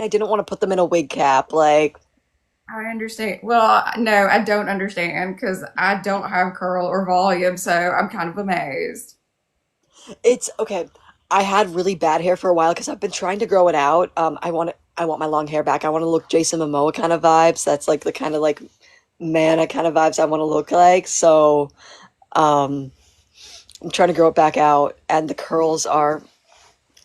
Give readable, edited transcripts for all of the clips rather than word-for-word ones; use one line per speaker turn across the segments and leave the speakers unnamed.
I didn't want to put them in a wig cap. Like,
I understand. Well, no, I don't understand because I don't have curl or volume, so I'm kind of amazed.
it's okay. I had really bad hair for a while because I've been trying to grow it out. I want my long hair back. I want to look Jason Momoa kind of vibes. That's like the kind of like mana kind of vibes I want to look like. So, um, I'm trying to grow it back out, and the curls are.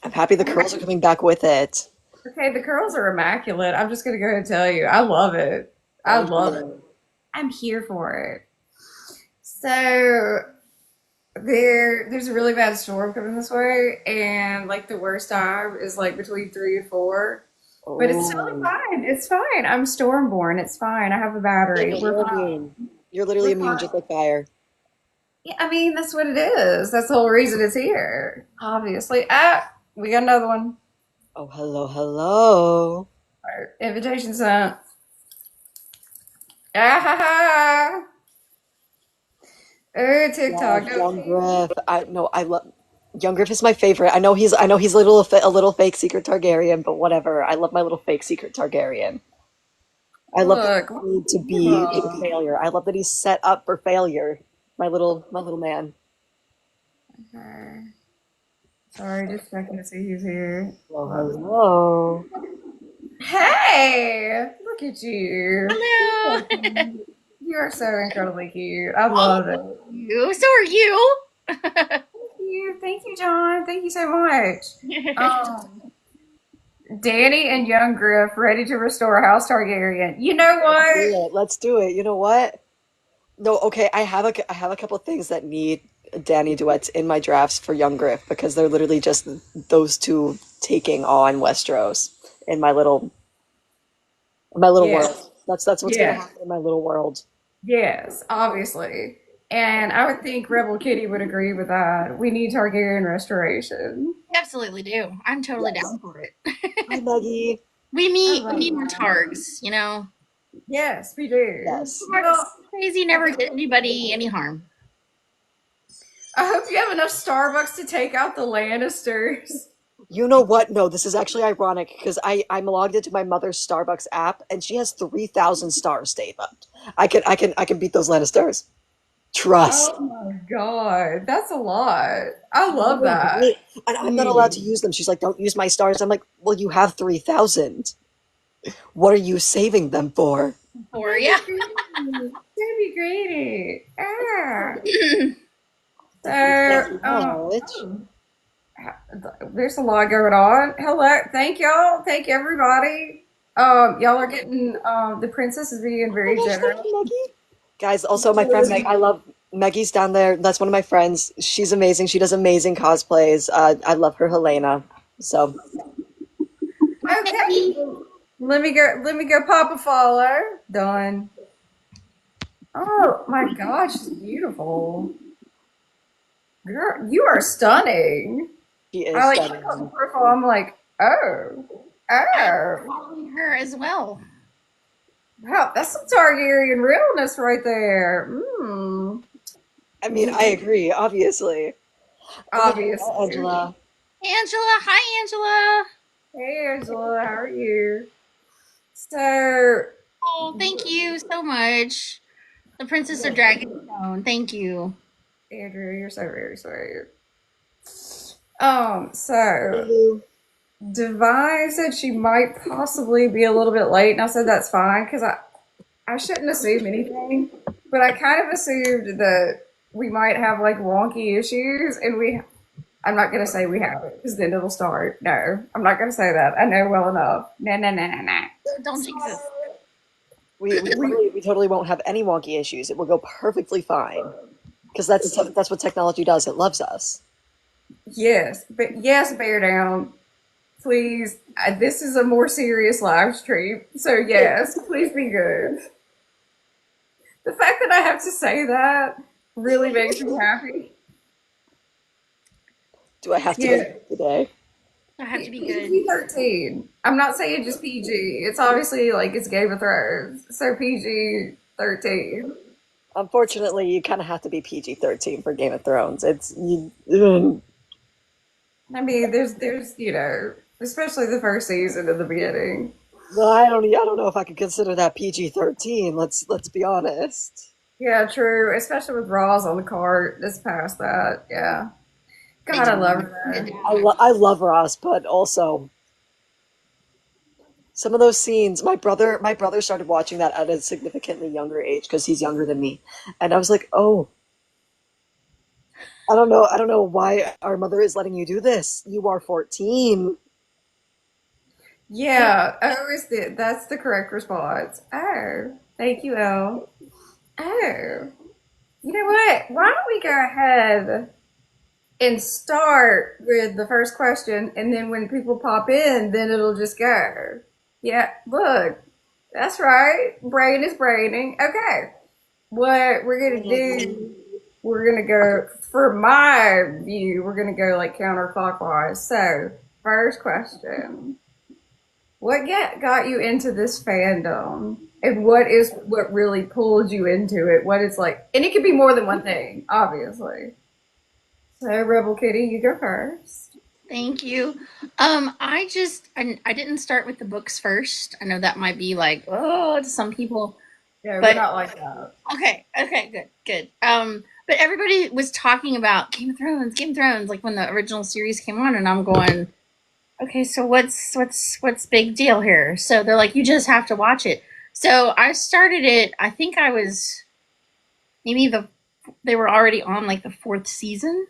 I'm happy the curls are coming back with it.
Okay, the curls are immaculate. I'm just gonna go ahead and tell you, I love it. I
Thank
love it.
you.
I'm here for it. So there's a really bad storm coming this way, and like the worst time is like between 3 and 4. But it's totally
Oh,
fine. It's fine. I'm stormborn. It's fine. I have a battery. We're
you're
fine.
immune. You're literally
We're
immune,
fine.
just like fire.
Yeah, I mean that's what it is. That's the whole reason it's here. Obviously. Ah, we got another one.
Oh, hello, hello.
All right, invitation sent. Ah ha ha. Oh,
Yes,
TikTok. Don't
young
tease
Griff.
me.
I no, I love young Griff is my favorite. I know he's a little fake secret Targaryen, but whatever. I love my little fake secret Targaryen. I love that
Look.
he made to be a
Oh,
failure. I love that he's set up for failure. My little man.
okay. Sorry, just checking to see who's here.
Hello,
Love.
hello.
Hey, look at you. You're
Hello.
so cute. You are so incredibly cute. I
Oh,
love it.
you. So are you.
Thank you. Thank you, John. Thank you so much. Um, Danny and young Griff ready to restore House Targaryen. You know
Let's
what?
do it. Let's do it. You know what? No, okay. I have a couple of things that need Danny duets in my drafts for Young Griff because they're literally just those two taking on Westeros in my little world.
Yes.
That's what's gonna
Yes.
happen in my little world.
Yes, obviously. And I would think Rebel Kitty would agree with that. We need Targaryen restoration.
Absolutely do. I'm totally
Yes.
down for it.
Hi, Maggie.
I
We
love
need more
that.
targs, you know.
Yes, we do.
Yes.
Well,
Crazy
I
never
think
did anybody any harm.
I hope you have enough Starbucks to take out the Lannisters.
You know what? No, this is actually ironic because I'm logged into my mother's Starbucks app and she has 3,000 stars saved up. I can beat those Lannisters. Trust.
Oh my God, that's a lot. I
I
love
know,
that.
right? And I'm not allowed to
Mm.
use them. She's like, don't use my stars. I'm like, well, you have 3,000. What are you saving them for?
For
That'd
yeah.
be great. That'd be great. Ah.
Thank you
So,
so much.
oh, there's a lot going on. Hello, thank y'all, thank everybody. Y'all are getting the princess is being
Oh
very
my gosh, thank
generous.
you, Maggie. Guys, also my friend Meg, I love Maggie's down there. That's one of my friends. She's amazing. She does amazing cosplays. I love her, Helena. So,
Hi,
Okay,
Maggie.
let me go pop a follow. Done. Oh my gosh, it's beautiful. Girl, you are stunning.
she is
I like click on the
stunning.
profile, I'm like, oh,
I'm
oh.
following her as well.
Wow, that's some Targaryen realness right there. Mm.
I mean, I agree, obviously. Oh, hello,
Obviously.
Angela.
Angela. Hi, Angela.
Hey Angela, how are you? So,
Oh, thank you so much. The Princess of Dragonstone. Thank you.
Andrew, you're so very sweet. So
Hello.
Divine said she might possibly be a little bit late, and I said that's fine because I shouldn't assume anything, but I kind of assumed that we might have like wonky issues, and I'm not gonna say we have it because then it'll start. No, I'm not gonna say that. I know well enough. No, no, no, no, no.
Don't
So
jinx us.
we
We totally won't have any wonky issues. It will go perfectly fine because that's what technology does. It loves us.
yes, but yes, bear down, please. This is a more serious live stream, so yes, please be good. The fact that I have to say that really makes me happy.
Do I have to be
Yeah,
good today?
I have to be good.
PG 13. I'm not saying just PG. It's obviously like it's Game of Thrones, so PG 13.
Unfortunately, you kind of have to be PG-13 for Game of Thrones. It's you, ugh.
I mean, there's especially the first season in the beginning.
No, I don't know if I could consider that PG-13. Let's be honest.
Yeah, true. Especially with Roz on the cart. It's past that. Yeah.
They
God, I
took
love
it
her.
down.
I love Ross, but also some of those scenes. My brother started watching that at a significantly younger age because he's younger than me, and I was like, oh, I don't know why our mother is letting you do this. You are 14.
Yeah. Oh, that's the correct response. Oh, thank you, Elle. Oh, you know what? Why don't we go ahead and start with the first question, and then when people pop in, then it'll just go. Yeah, look, that's right. Brain is braining. Okay, what we're gonna do? We're gonna go for my view. We're gonna go like counterclockwise. So, first question: what got you into this fandom? And what really pulled you into it? What is like, and it could be more than one thing, obviously. So, Rebel Kitty, you go first.
Thank you. I didn't start with the books first. I know that might be like, oh, to some people,
Yeah, we're
but
not like that.
okay, good. But everybody was talking about Game of Thrones, like when the original series came on, and I'm going, okay, so what's big deal here? So they're like, you just have to watch it. So I started it. I think I was maybe they were already on like the fourth season.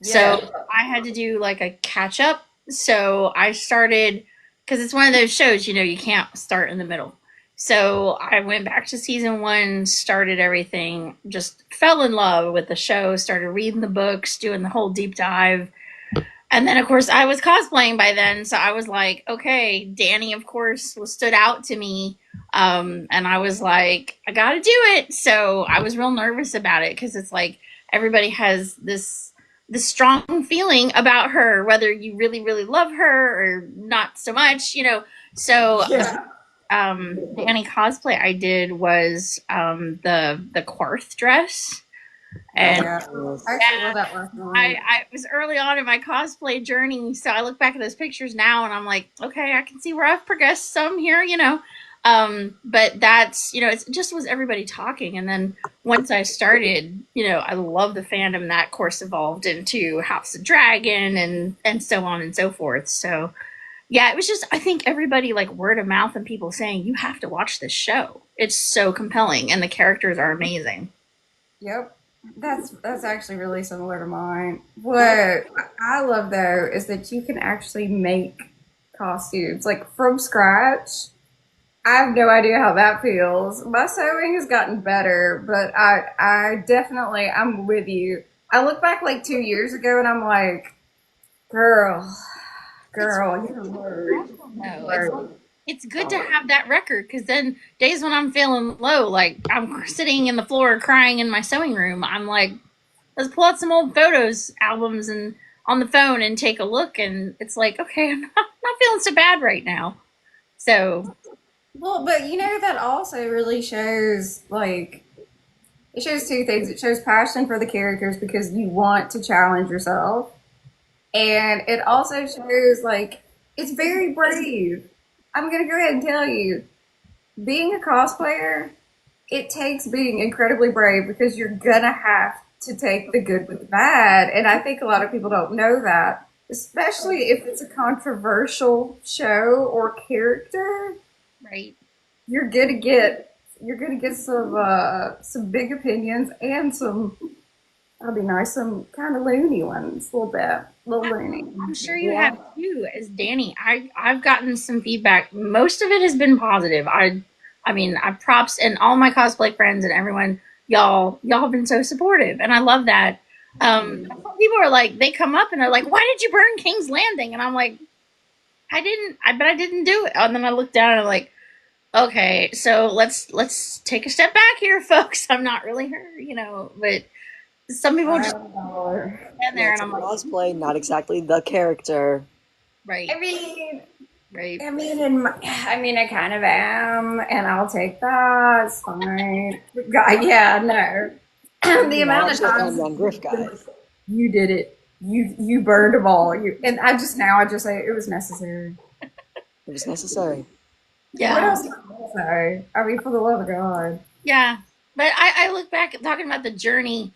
So
Yeah.
I had to do like a catch up. So I started because it's one of those shows, you can't start in the middle. So I went back to season one, started everything, just fell in love with the show, started reading the books, doing the whole deep dive. And then, of course, I was cosplaying by then. So I was like, okay, Danny, of course, stood out to me. And I was like, I got to do it. So I was real nervous about it because it's like everybody has this strong feeling about her, whether you really, really love her or not so much. So
Yeah.
the any cosplay I did was the Quarth dress,
Oh
and
yeah. I actually wore
yeah,
that last night.
I was early on in my cosplay journey, so I look back at those pictures now and I'm like, okay, I can see where I've progressed some here. But that's it just was everybody talking, and then once I started, I love the fandom that course evolved into House of Dragon and so on and so forth. So yeah, it was just I think everybody like word of mouth and people saying you have to watch this show. It's so compelling and the characters are amazing.
Yep. That's actually really similar to mine. What I love though is that you can actually make costumes like from scratch. I have no idea how that feels. My sewing has gotten better, but I definitely I'm with you. I look back like 2 years ago and I'm like, girl,
It's
girl, you're worried.
special
You're
though.
worried.
It's good to have that record because then days when I'm feeling low, like I'm sitting in the floor crying in my sewing room, I'm like, let's pull out some old photos albums and on the phone and take a look, and it's like, okay, I'm not feeling so bad right now. So
Well, but you know that also really shows like it shows two things. It shows passion for the characters because you want to challenge yourself. And it also shows like it's very brave. I'm gonna go ahead and tell you, being a cosplayer, it takes being incredibly brave because you're gonna have to take the good with the bad. And I think a lot of people don't know that, especially if it's a controversial show or character.
right.
You're gonna get some big opinions and some that'll be nice, some kind of loony ones, a little bit, a little loony.
I'm sure you
Yeah.
have too, as Danny. I've gotten some feedback. Most of it has been positive. I mean, I props and all my cosplay friends and everyone. Y'all have been so supportive, and I love that. Some people are like, they come up and they're like, "Why did you burn King's Landing?" And I'm like, but I didn't do it. And then I look down and I'm like, okay, so let's take a step back here, folks. I'm not really her. But some people just
Oh,
stand
Yeah,
there, and
it's a
I'm like,
cosplay, not exactly the character.
right,
I mean,
right.
I mean, I kind of am, and I'll take that. It's fine. God, yeah, no.
Can
The
you
amount
watch
of
it?
times
I'm young Griff guy.
you did it, you burned them all. You and I just say it was necessary.
It was necessary.
What
Yeah.
else do I say? I mean, for the love of God.
Yeah. But I look back at talking about the journey.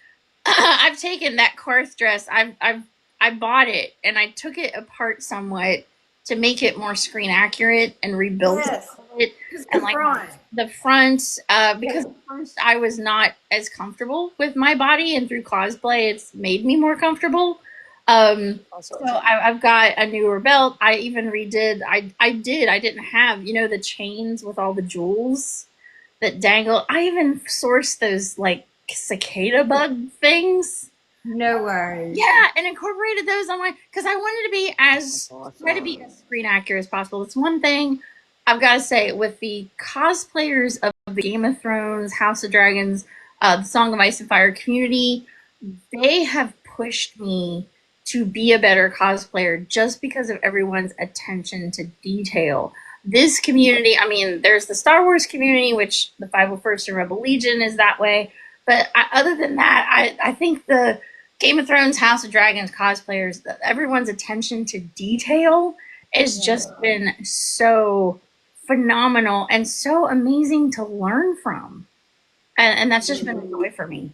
I've taken that Korth dress. I bought it and I took it apart somewhat to make it more screen accurate and rebuilt
Yes,
it.
because
And
the
like
front.
the front,
Yeah.
because at first I was not as comfortable with my body, and through cosplay, it's made me more comfortable. So
Also,
I've got a newer belt. I even redid. I didn't have the chains with all the jewels that dangle. I even sourced those like cicada bug things.
No way.
Yeah, and incorporated those on my because I wanted to be
that's
as try to be
awesome.
as screen accurate as possible. It's one thing I've got to say with the cosplayers of the Game of Thrones, House of Dragons, the Song of Ice and Fire community. They have pushed me to be a better cosplayer just because of everyone's attention to detail. This community, I mean, there's the Star Wars community, which the 501st and Rebel Legion is that way. But other than that, I think the Game of Thrones, House of Dragons cosplayers, everyone's attention to detail has just been so phenomenal and so amazing to learn from. And that's just been a joy for me.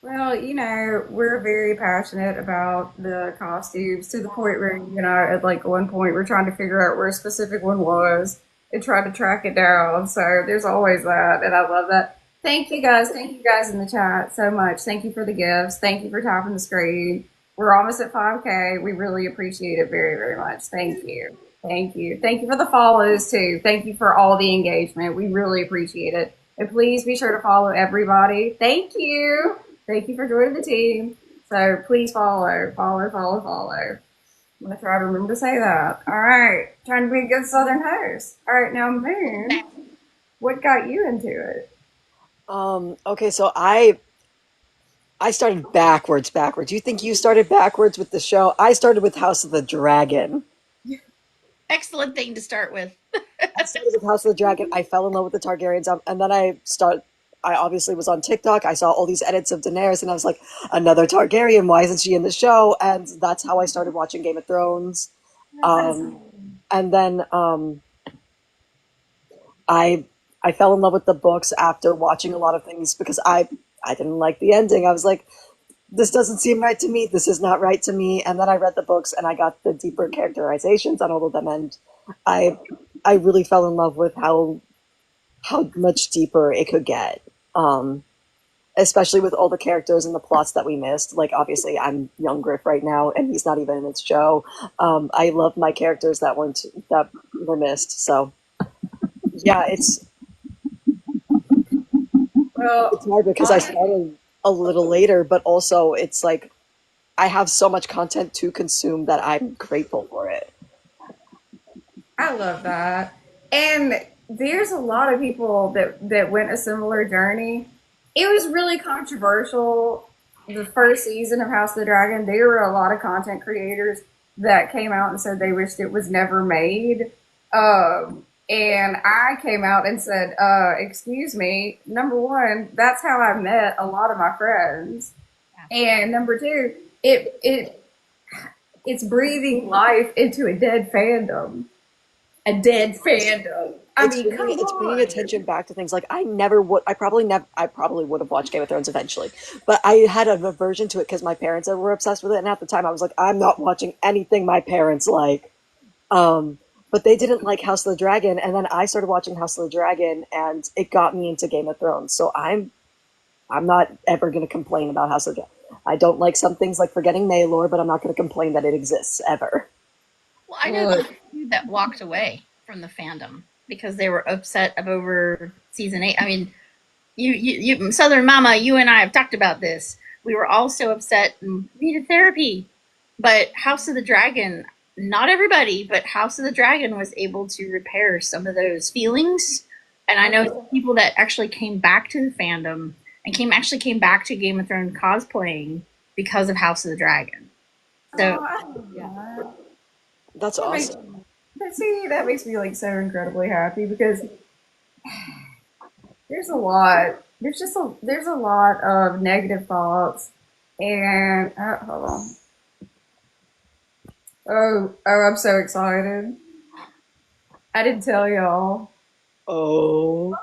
Well, we're very passionate about the costumes to the point where, at like one point, we're trying to figure out where a specific one was and try to track it down. So there's always that, and I love that. Thank you guys. Thank you guys in the chat so much. Thank you for the gifts. Thank you for tapping the screen. We're almost at 5K. We really appreciate it very, very much. Thank you. Thank you. Thank you for the follows too. Thank you for all the engagement. We really appreciate it. And please be sure to follow everybody. Thank you. Thank you for joining the team. So please follow, follow, follow, follow. I'm gonna try to remember to say that. All right, trying to be a good Southern host. All right, now Moon, what got you into it?
Okay, so I started backwards. You think you started backwards with the show? I started with House of the Dragon.
Excellent thing to start with.
I started with House of the Dragon. I fell in love with the Targaryens, and then I obviously was on TikTok. I saw all these edits of Daenerys, and I was like, another Targaryen. Why isn't she in the show? And that's how I started watching Game of Thrones. Um, and then I I fell in love with the books after watching a lot of things because I didn't like the ending. I was like, this doesn't seem right to me. This is not right to me. And then I read the books and I got the deeper characterizations on all of them, and I I really fell in love with how much deeper it could get. Um, Especially with all the characters and the plots that we missed. Like obviously, I'm young Griff right now, and he's not even in its show. I love my characters that were missed. So yeah, it's
Well,
hard because I
I
started a little later, but also it's like I have so much content to consume that I'm grateful for it.
I love that. And there's a lot of people that went a similar journey. It was really controversial the first season of House of the Dragon. There were a lot of content creators that came out and said they wished it was never made. And I came out and said, excuse me, number one, that's how I met a lot of my friends. And number two, it it's breathing life into a dead fandom. A dead fandom. I mean, come
It's bringing
on.
attention back to things like I probably would have watched Game of Thrones eventually, but I had an aversion to it because my parents were obsessed with it, and at the time I was like, I'm not watching anything my parents like. Um, but they didn't like House of the Dragon, and then I started watching House of the Dragon, and it got me into Game of Thrones. So I'm not ever going to complain about House of the Dragon. I don't like some things like forgetting Maylor, but I'm not going to complain that it exists ever.
Well, I know
Look,
quite a few that walked away from the fandom because they were upset over season 8. I mean, Southern Mama, you and I have talked about this. We were all so upset and needed therapy. But House of the Dragon, not everybody, but House of the Dragon was able to repair some of those feelings. And I know some people that actually came back to the fandom and came back to Game of Thrones cosplaying because of House of the Dragon.
oh,
So
I love that.
That's
That makes,
awesome.
that makes me like so incredibly happy because there's a lot. There's a lot of negative thoughts And hold on. Oh, I'm so excited. I didn't tell y'all.
Oh.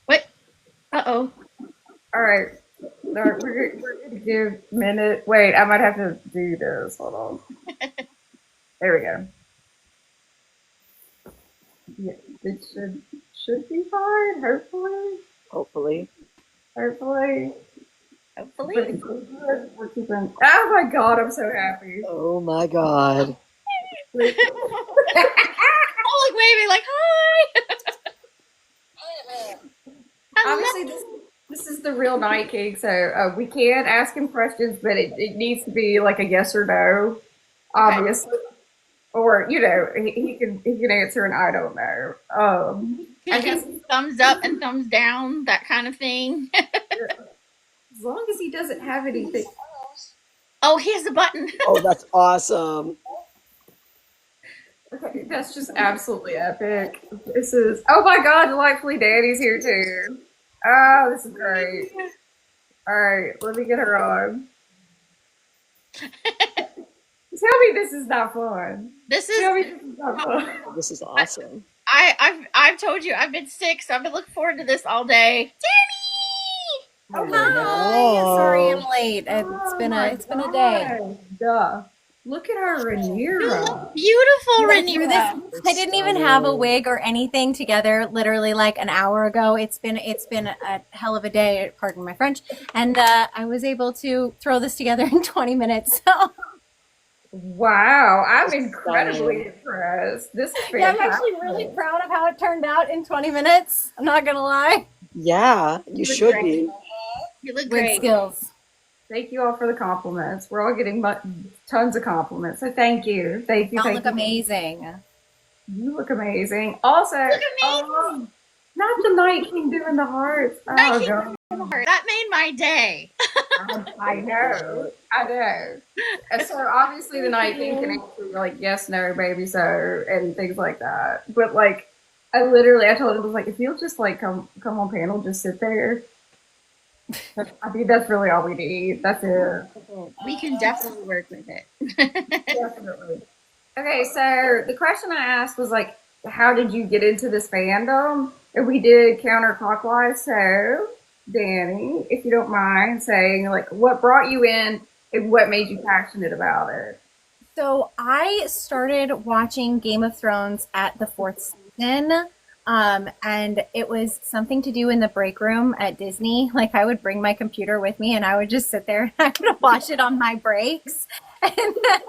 What? Uh-oh.
All right. All right, we're gonna give minute. Wait, I might have to do this. Hold on. There we go. Yeah, it should be fine. Hopefully,
Hopefully.
hopefully.
Hopefully.
We're keeping. Oh my god, I'm so happy.
Oh my God.
Wait.
Oh, look, baby, like, hi. Hello.
Obviously, this is the real Night King, so we can ask him questions, but it needs to be like a yes or no,
Okay.
obviously, or he can answer an I don't know.
He
I
can
guess
thumbs up and thumbs down, that kind of thing.
as long as he doesn't have anything.
Oh, here's the button.
Oh, that's awesome.
Okay, that's just absolutely epic. This is oh my god, delightfully Danny's here too. Oh, this is great. All right, let me get her on. Tell me this is not fun.
This is
Tell me this is not fun.
Oh, this is awesome.
I've told you I've been sick, so I've been looking forward to this all day. Danny!
Oh my
Hi. Sorry I'm
Hello.
late. It's
oh
been a
my
it's been a day.
god. Duh. Look at our
You look
Rhaenyra.
beautiful,
Through this,
Rhaenyra.
You're
I didn't even have a
stunning.
wig or anything together literally like an hour ago. It's been a hell of a day, pardon my French. And I was able to throw this together in 20 minutes. So
Wow, I'm
You're
incredibly
stunning.
impressed. This is
yeah, I'm actually really
fantastic.
proud of how it turned out in 20 minutes. I'm not gonna lie.
Yeah, you
You look
should
great.
be.
You look
Wig
great.
skills.
Thank you all for the compliments. We're all getting tons of compliments. So thank you. Thank you.
Y'all
Thank
look
you.
amazing.
You look amazing. Also,
Look
oh,
amazing.
not the Night King doing the hearts.
Night
Oh,
King
God.
heart. That made my day.
I know. I know. And so obviously the Night King can answer like yes, no, baby, so, and things like that. But like, I told him, I was like, if you'll just like come on panel, just sit there. I think that's really all we need. That's it.
We can definitely work with it.
Definitely. Okay, so the question I asked was like, how did you get into this fandom? And we did counterclockwise. So, Danny, if you don't mind saying like what brought you in and what made you passionate about it.
So I started watching Game of Thrones at the fourth season. And it was something to do in the break room at Disney. Like I would bring my computer with me and I would just sit there and I would watch it on my breaks. And then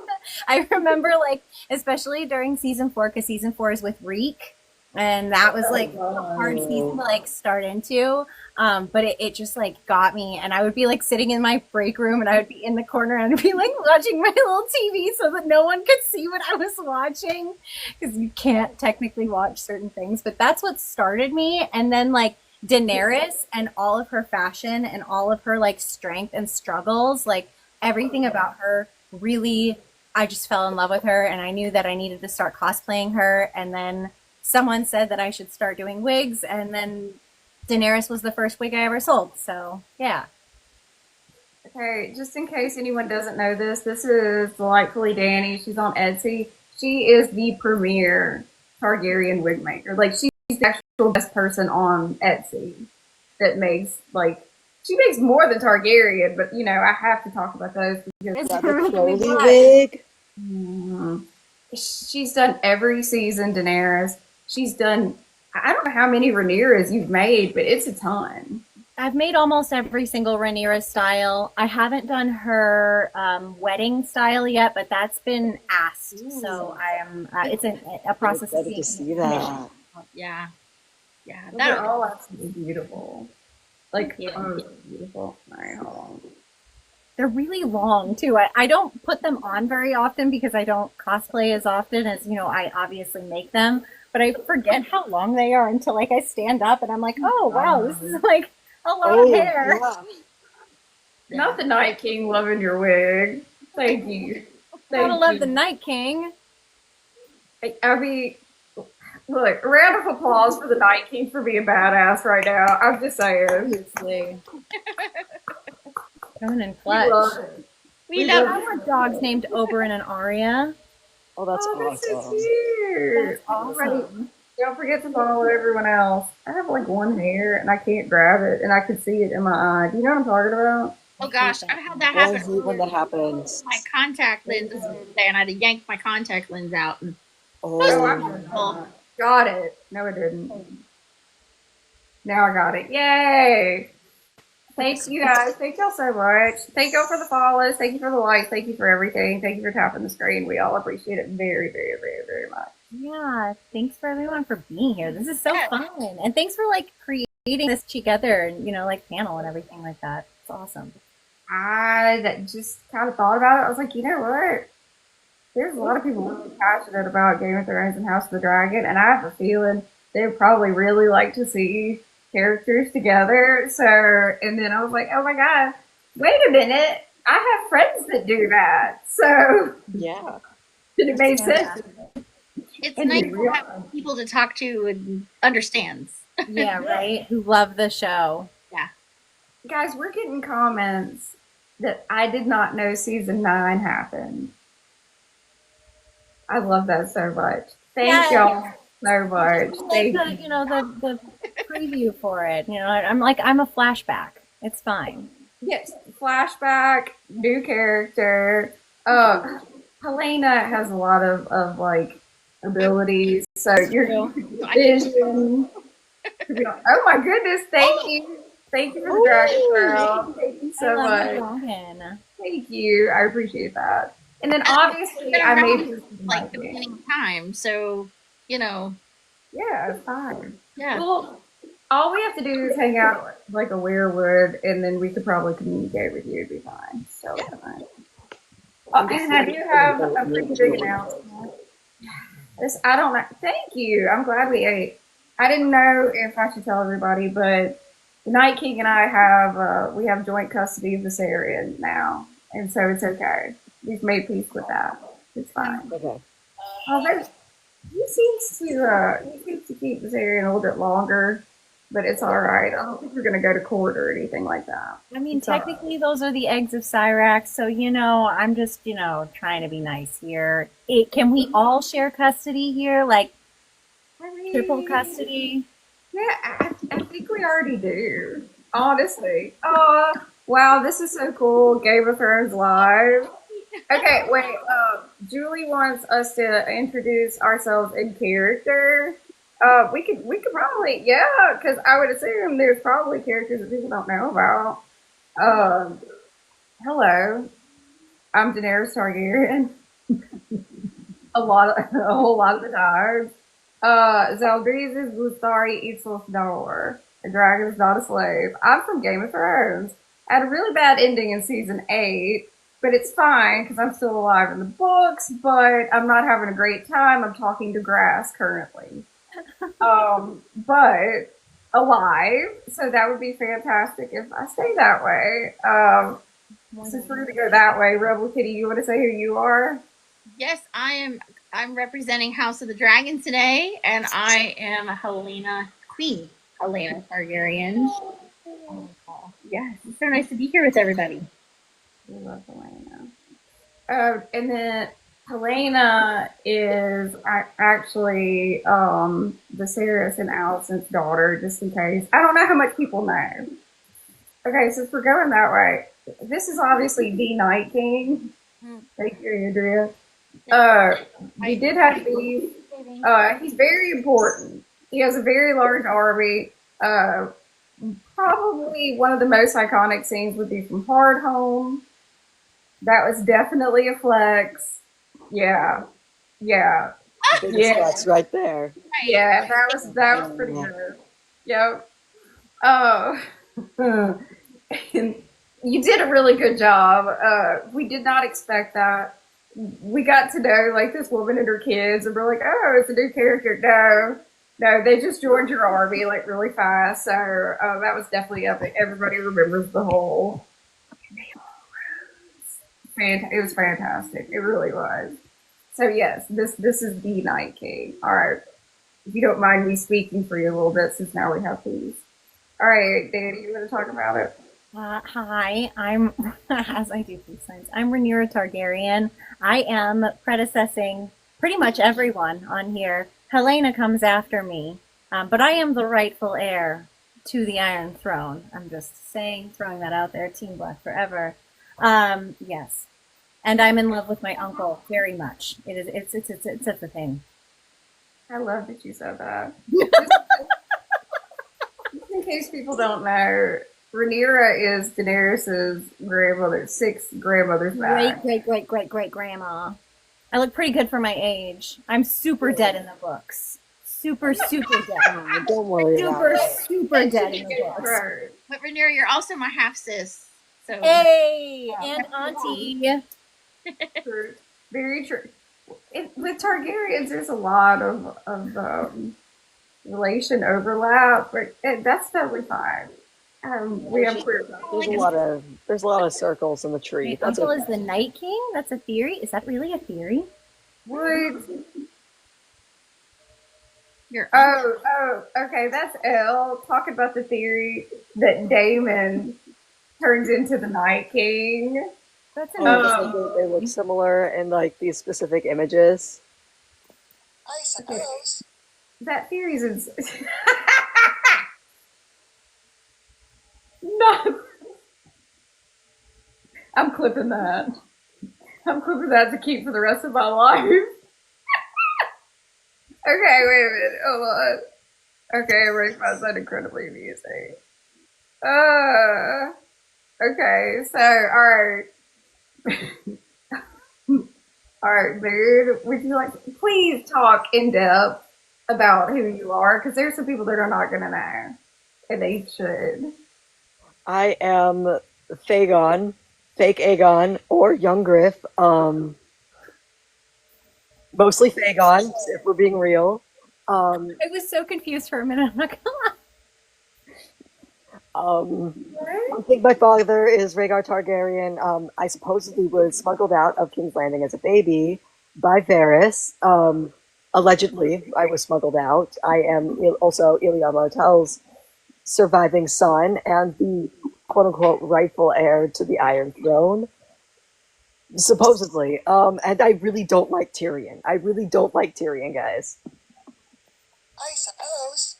I remember like, especially during season 4, because season 4 is with Reek. And that was like a hard season
Oh,
to like start into. But it just like got me, and I would be like sitting in my break room, and I would be in the corner, and I'd be like watching my little TV so that no one could see what I was watching, because you can't technically watch certain things. But that's what started me, and then like Daenerys and all of her fashion and all of her like strength and struggles, like everything about her really. I just fell in love with her, and I knew that I needed to start cosplaying her, and then someone said that I should start doing wigs, and then Daenerys was the first wig I ever sold. So yeah.
Okay, just in case anyone doesn't know this, this is Delightfully Danny. She's on Etsy. She is the premier Targaryen wig maker. Like she's the actual best person on Etsy that makes like she makes more than Targaryen, but you know I have to talk about those because
It's
yeah, the
really
Crowley
black.
wig.
mm, she's done every season. Daenerys. She's done. I don't know how many Rhaenyras you've made, but it's a ton.
I've made almost every single Rhaenyra style. I haven't done her wedding style yet, but that's been asked. So
Ooh,
I am. It's a
I'm
process of
excited to
being
see
commissioned.
that.
Yeah. Yeah.
But they're
That
all absolutely beautiful. Like,
yeah.
oh, beautiful. All right, hold on.
They're really long too. I don't put them on very often because I don't cosplay as often as I obviously make them. But I forget how long they are until like I stand up and I'm like, oh wow, this is like a lot of
Oh,
hair.
yeah.
Not the Night King loving your wig. Thank you.
Gotta
Thank
love the
you.
Night King.
I mean, Look, a round of applause for the Night King for being badass right now. I'm just saying.
Seriously. Coming in
We
clutch.
love it.
We
We
love
love
I
it.
want dogs named Oberon and Arya.
Oh, that's
Oh, that's so
awesome.
cute.
That's
Everybody,
awesome.
don't forget to follow everyone else. I have like one hair and I can't grab it and I can see it in my eye. Do you know what I'm talking about?
Oh
I hate
gosh,
that.
I've had that
Oh, I
happen
hate when
earlier.
that happens.
My contact lenses the other day, and I had to yank my contact lens out. And it was
Oh, I've done
Oh,
painful.
that. Got it. No, it didn't. Now I got it. Yay. Thank you guys. Thank y'all so much. Thank y'all for the follows. Thank you for the likes. Thank you for everything. Thank you for tapping the screen. We all appreciate it very, very, very, very much.
Yeah, thanks for everyone for being here. This is so
Yeah.
fun. And thanks for like creating this together and, like panel and everything like that. It's awesome.
I just kind of thought about it. I was like, you know what? There's a lot of people really passionate about Game of Thrones and House of the Dragon, and I have a feeling they would probably really like to see characters together. So, and then I was like, oh my god, wait a minute, I have friends that do that. So
yeah.
it made sense.
It's
And
nice
we
to have
realized,
people to talk to and understands.
Yeah, right? Who love the show.
Yeah.
guys, we're getting comments that I did not know season 9 happened. I love that so much. Thank
Yeah.
y'all so much.
Like
Thank
the,
you.
the preview for it. I'm a flashback. It's fine.
Yes, flashback, new character. Uh, Helena has a lot of like abilities, so you're
True.
vision. Oh my goodness! Thank you for the dragon crown. Thank you
I
so
love the
much.
dragon.
Thank you. I appreciate that. And then
And
obviously
been
I made
around
this my
like the
thing.
beginning of time, so you know,
Yeah, it's fine.
yeah.
Well, all we have to do is hang out like a weirwood, and then we could probably communicate with you. It'd be fine. So it's fine.
I'm
And
just
I do have a pretty big announcement. This I don't know. Thank you. I'm glad we ate. I didn't know if I should tell everybody, but the Night King and I have we have joint custody of this area now, and so it's okay. We've made peace with that. It's fine.
Okay.
Although he seems to keep this area a little bit longer, but it's all right. I don't think we're going to go to court or anything like that.
I mean,
It's all right.
technically, those are the eggs of Cyrax, so I'm just trying to be nice here. Can we all share custody here, like triple custody?
Yeah, I think we already do. Honestly. Oh, wow, this is so cool. Game of Thrones live. Okay, wait. Julie wants us to introduce ourselves in character. We could probably, yeah, because I would assume there's probably characters that people don't know about. Um, hello, I'm Daenerys Targaryen. A whole lot of the time. Zeldris is Lustari Isos Dor. A dragon is not a slave. I'm from Game of Thrones. I had a really bad ending in season 8, but it's fine because I'm still alive in the books, but I'm not having a great time. I'm talking to grass currently. But alive, so that would be fantastic if I stay that way. Since we're going to go that way, Rebel Kitty, you want to say who you are?
Yes, I am. I'm representing House of the Dragon today, and I am Helena Queen Helena Targaryen. Yes, it's so nice to be here with everybody.
We love Helena. And then Helena is actually Viserys and Alicent's daughter, just in case. I don't know how much people know. Okay, since we're going that way, this is obviously the Night King. Thank you, Andrea. We did have beef. He's very important. He has a very large army. Probably one of the most iconic scenes would be from Hard Home. That was definitely a flex. Yeah. Yeah.
Biggest
Yeah.
flex right there.
Yeah, that was pretty good. Yep. Oh. And you did a really good job. We did not expect that. We got to know like this woman and her kids, and we're like, oh, it's a new character. No, they just joined your army like really fast. So that was definitely epic. Everybody remembers the whole. It was fantastic. It really was. So yes, this is the Night King. All right. if you don't mind me speaking for you a little bit, since now we have peace. All right, Danny, you want to talk about it?
Hi, I'm as I do peace signs. I'm Rhaenyra Targaryen. I am predecessing pretty much everyone on here. Helena comes after me, but I am the rightful heir to the Iron Throne. I'm just saying, throwing that out there. Team Black forever. Yes, and I'm in love with my uncle very much. It is. It's a thing.
I love that you said that. Just in case people don't know, Rhaenyra is Daenerys's grandmother, sixth grandmother's
Great,
back.
great, great, great, great grandma. I look pretty good for my age. I'm super dead in the books. Super, super dead.
Oh, don't worry about
Super,
it.
super dead in the
Get
books.
her.
But Rhaenyra, you're also my half sis. So
Hey, and Auntie.
True. Very true. With Targaryens, there's a lot of relation overlap, but that's totally fine. We have queer
There's a lot of circles in the tree.
My
That's
uncle
okay.
is the Night King. That's a theory. Is that really a theory?
Wood.
you're
Okay, that's Elle talking about the theory that Damon turns into the Night King.
That's
Oh,
an
because they look similar in like these specific images.
I suppose.
That theory's no. I'm clipping that. I'm clipping that to keep for the rest of my life. Okay, wait a minute. Hold on. Okay, everybody finds that incredibly amusing. Okay, so, alright. Alright, dude. Would you like to please talk in depth about who you are? Because there's some people that are not going to know. And they should.
I am Fagon, fake Aegon, or Young Griff. Mostly Fagon, if we're being real. Um,
I was so confused for a minute. I'm not gonna lie.
I think my father is Rhaegar Targaryen. I supposedly was smuggled out of King's Landing as a baby by Varys. Allegedly, I was smuggled out. I am also Ilya Martell's surviving son and the quote unquote rightful heir to the Iron Throne. Supposedly. And I really don't like Tyrion. I really don't like Tyrion, guys.
I suppose.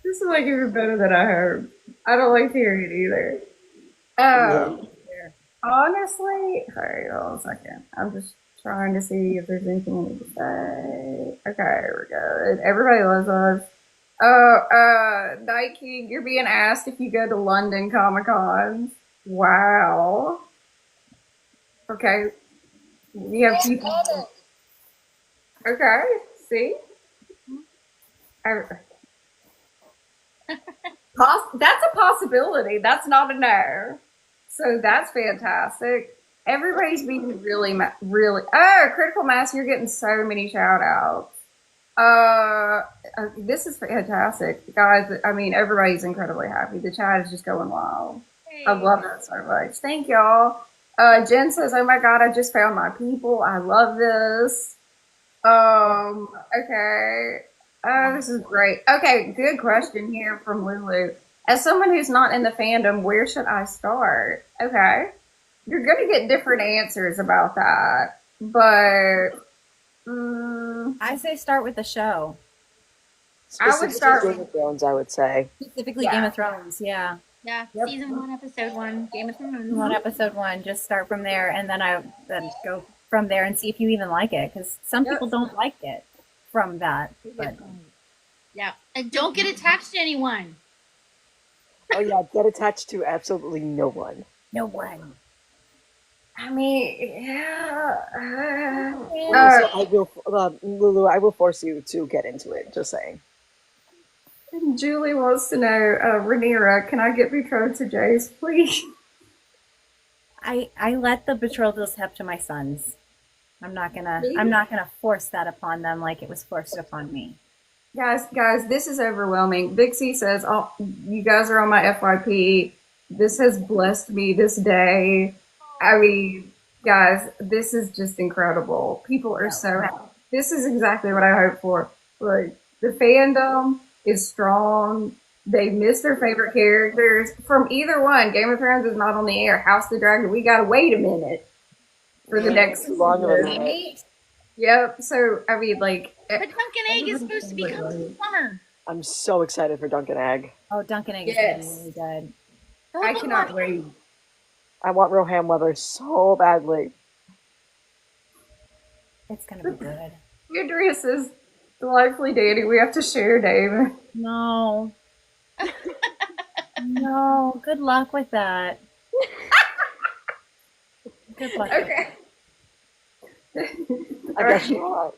This is like even better than I heard. I don't like Tyrion either.
Yeah.
Honestly, sorry, hold on a second. I'm just trying to see if there's anything I need to say. Okay, we're good. Everybody loves us. Night King, you're being asked if you go to London Comic Con. Wow. Okay, we have people. Okay, see? I, that's a possibility. That's not a no. So that's fantastic. Everybody's being really. Oh, Critical Mass, you're getting so many shout outs. This is fantastic, guys. I mean, everybody's incredibly happy. The chat is just going wild. I love that so much. Thank y'all. Jen says, "Oh my god, I just found my people. I love this." Okay. This is great. Okay, good question here from Lulu. As someone who's not in the fandom, where should I start? Okay. You're going to get different answers about that. But
I say start with the show.
I would start
Game of Thrones, I would say.
Specifically
Yeah.
Game of Thrones, yeah.
yeah,
Yep.
season 1, episode 1, Game of Thrones.
On episode 1, just start from there, and then go from there and see if you even like it, because some
Yep.
people don't like it from that. But
Yeah, and don't get attached to anyone.
Oh yeah, get attached to absolutely no one.
no one.
I mean, yeah.
So I will, Lulu, I will force you to get into it. Just saying.
Julie wants to know, Rhaenyra, can I get betrothed to Jace, please?
I let the betrothals up to my sons. I'm not gonna force that upon them like it was forced upon me.
Guys, this is overwhelming. Big C says, "Oh, you guys are on my FYP. This has blessed me this day." I mean, guys, this is just incredible. People are so happy. This is exactly what I hope for. Like the fandom is strong. They miss their favorite characters from either one. Game of Thrones is not on the air. House of the Dragon, we gotta wait a minute for the next
Too long of a
season.
minute.
Right?
Yep. So I mean, like
But Dunkin' Egg is
everybody's
supposed to be
favorite,
coming
right?
this summer.
I'm so excited for Dunkin' Egg.
Oh, Dunkin' Egg is gonna be
Yes,
really good.
Fill
I
up with
cannot
love.
wait.
I want Rohan weather so badly.
It's gonna be good.
Andrea says, "Delightfully, Danny, we have to share, David."
No, no. Good luck with that. Good luck with
Okay.
I
All
guess
right.
not.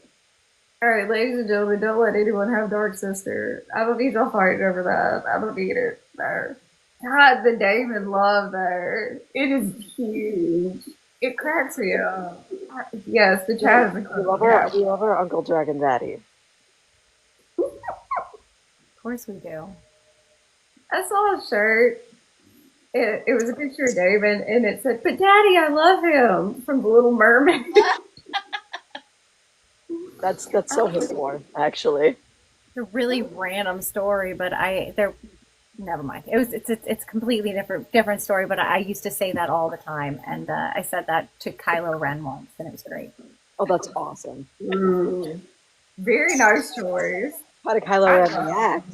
All right, ladies and gentlemen, don't let anyone have Dark Sister. I don't need to fight over that. I don't need it. No. God, the Damon love there. It is huge. It cracks me up. Yes, the chat is incredible. Yeah.
We love our Uncle Dragon Daddy.
Of course we do.
I saw a shirt. It was a picture of Damon, and it said, "But Daddy, I love him," from The Little Mermaid.
That's so humor, actually.
It's a really random story, but they're never mind. It's a completely different story. But I used to say that all the time, and I said that to Kylo Ren once, and it was great.
Oh, that's awesome.
Ooh. Very nice choice.
How did Kylo
I
Ren
love
react?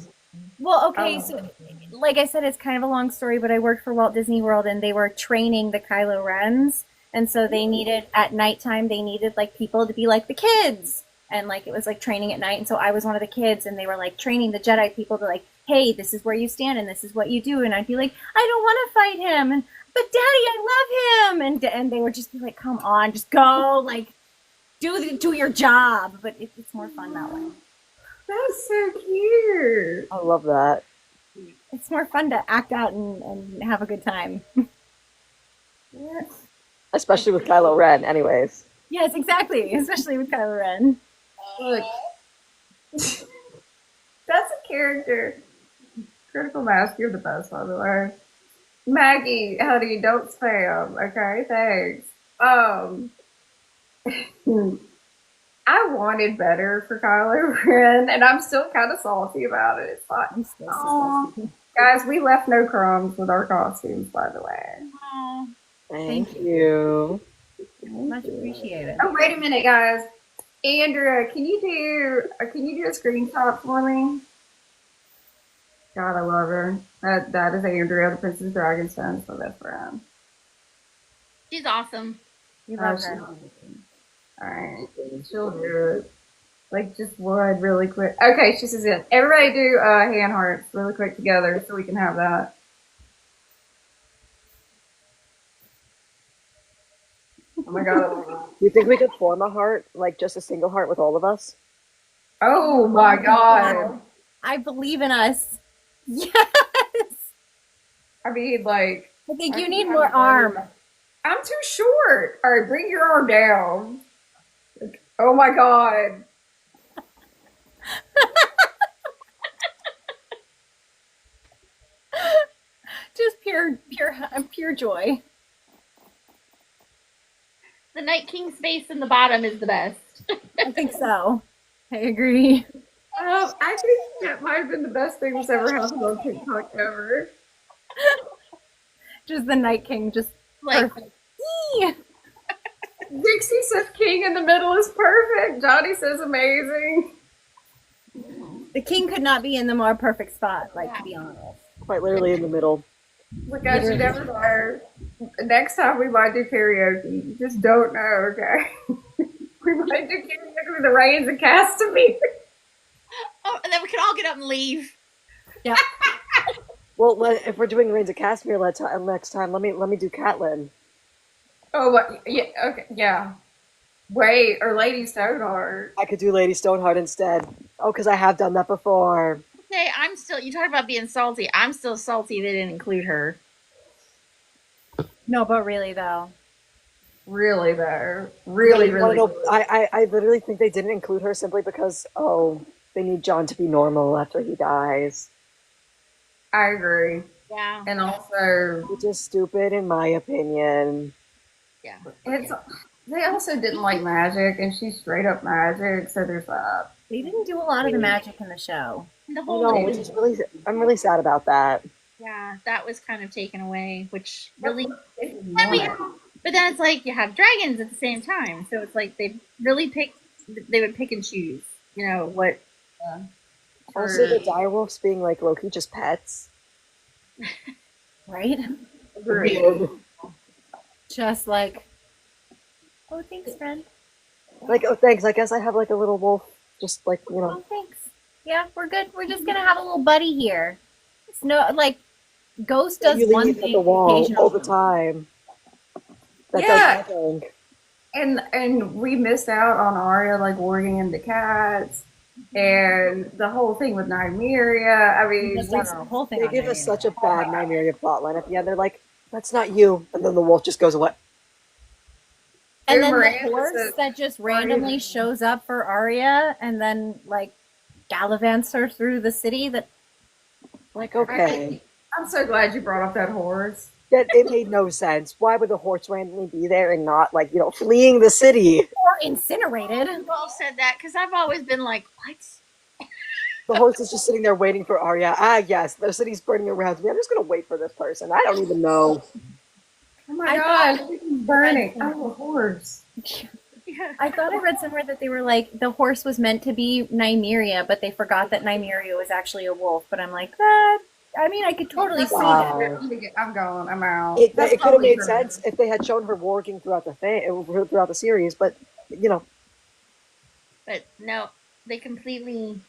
Well, okay, so like I said, it's kind of a long story, but I worked for Walt Disney World, and they were training the Kylo Rens, and so they needed at nighttime they needed like people to be like the kids, and like it was like training at night, and so I was one of the kids, and they were like training the Jedi people to like, hey, this is where you stand, and this is what you do, and I'd be like, I don't want to fight him, and but Daddy, I love him, and they would just be like, come on, just go, like do your job, but it's more fun that way.
That's so cute.
I love that.
It's more fun to act out and have a good time.
Yes.
Especially with Kylo Ren, anyways.
Yes, exactly. Especially with Kylo Ren.
Look, that's a character. Critical Mass, you're the best, by the way. Maggie, honey, don't spam. Okay, thanks. I wanted better for Kylo Ren, and I'm still kind of salty about it. It's fine.
I'm still
Aw.
so
Guys, we left no crumbs with our costumes, by the way.
Oh,
Thank
Thank
you.
much appreciated.
Oh, wait a minute, guys. Andrea, can you do a screenshot for me? God, I love her. That is Andrea, the Princess Dragonstone's my best friend.
she's awesome.
We love her.
Alright, she'll do it. Like just one really quick. Okay, she says it. Everybody do hand hearts really quick together so we can have that. Oh my god.
Do you think we could form a heart, like just a single heart with all of us?
Oh my god.
I believe in us. Yes.
I mean, like,
I think
I
you
can
need
have
more
it better.
arm.
I'm too short. All right, bring your arm down. Like, oh my god.
Just pure joy.
The Night King's face in the bottom is the best.
I think so. I agree.
I think that might have been the best thing that's ever happened on TikTok ever.
Just the Night King, just
Like,
perfect. Eee!
Dixie says king in the middle is perfect. Johnny says amazing.
The king could not be in the more perfect spot, like to be honest.
Quite literally in the middle.
Look, guys, you never know. Next time we might do karaoke. You just don't know, okay? We might do karaoke with the Rains and Castamere.
oh, and then we can all get up and leave.
Yeah.
Well, if we're doing Reigns of Castamere next time, let me do Catelyn.
Oh, what? Yeah, okay, yeah. Wait, or Lady Stoneheart.
I could do Lady Stoneheart instead. Oh, because I have done that before.
Okay, you talk about being salty. I'm still salty they didn't include her.
No, but really though.
Really, though. Really, really.
No, I literally think they didn't include her simply because, they need John to be normal after he dies.
I agree.
Yeah.
And also,
Which is stupid in my opinion.
Yeah.
it's They also didn't like magic, and she's straight up magic, so there's that.
They didn't do a lot of the magic in the show.
The
I
whole
know,
They
which
like,
is really, I'm really sad about that.
yeah, that was kind of taken away, which
Yep,
really.
they didn't
Then we
want it.
have, but then it's like you have dragons at the same time, so it's like they really pick. They would pick and choose, what
Yeah.
Also,
For
the direwolves being like Loki just pets.
Right?
agree.
Weird.
Just like, oh, thanks, friend.
Like, oh, thanks. I guess I have like a little wolf, just like
Oh, thanks. Yeah, we're good. We're just gonna have a little buddy here. It's no like Ghost
that
does
you
one
leave at the
thing
wall all the
occasionally.
time. That does
Yeah,
nothing.
and we missed out on Arya like warging into cats, and the whole thing with Nymeria. I
We
mean,
missed
we
out on a whole thing
They
on
give us such
Nymeria.
a bad Nymeria plotline at the end. They're like, "That's not you," and then the wolf just goes away.
And then the
Miranda
horse
said
that just
Arya.
randomly shows up for Arya and then like gallivants her through the city. That
Like, okay,
I'm so glad you brought up that horse.
that it made no sense. Why would the horse randomly be there and not like fleeing the city?
or incinerated.
well said that because I've always been like, what?
The horse is just sitting there waiting for Arya. Ah, yes, the city's burning around me. I'm just gonna wait for this person. I don't even know.
Oh my
I
gosh,
thought
it's burning. Oh, a horse.
I thought I read somewhere that they were like the horse was meant to be Nymeria, but they forgot that Nymeria was actually a wolf. But I'm like that. I mean, I could totally see that.
Wow.
I'm going. I'm out.
It
That's
it could have
probably
made
true.
sense if they had shown her warging throughout throughout the series, but
But no, they completely,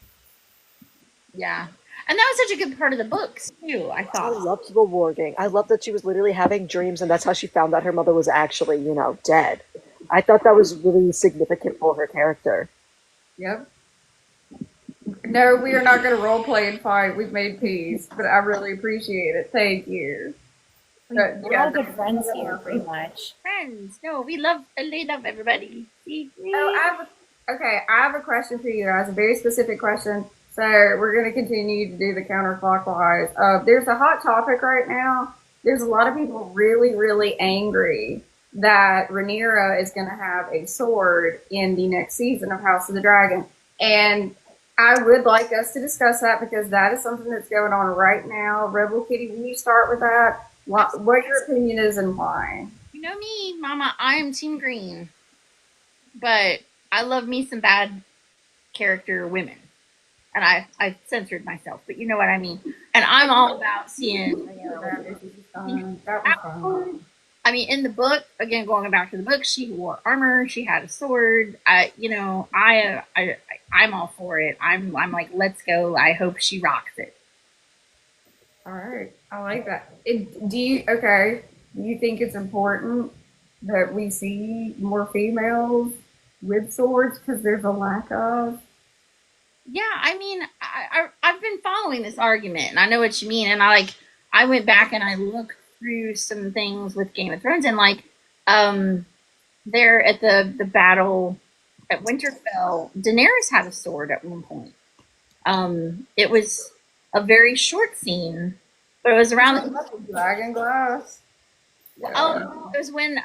yeah. And that was such a good part of the books too. I
I
thought.
loved the warging. I loved that she was literally having dreams, and that's how she found out her mother was actually, dead. I thought that was really significant for her character.
Yep. No, we are not going to role play and fight. We've made peace, but I really appreciate it. Thank you. But,
We're
yeah.
all good friends here, pretty much.
Friends, no, we love everybody.
Okay, I have a question for you guys, a very specific question. So we're going to continue to do the counterclockwise. There's a hot topic right now. There's a lot of people really, really angry that Rhaenyra is going to have a sword in the next season of House of the Dragon. And I would like us to discuss that because that is something that's going on right now. Rebel Kitty, will you start with that? What your opinion is and why?
You know me, Mama. I'm Team Green, but I love me some bad character women, and I censored myself, but you know what I mean. And I'm all about seeing.
That was fun.
I mean, in the book, again, going back to the book, she wore armor. She had a sword. I'm all for it. I'm like, let's go. I hope she rocks it.
All right, I like that. Do you think it's important that we see more females with swords because there's a lack of?
Yeah, I mean, I've been following this argument, and I know what you mean. And I went back and I looked through some things with Game of Thrones, and there at the battle at Winterfell, Daenerys had a sword at one point. It was a very short scene, but it was around.
Dragon glass.
Oh, it was when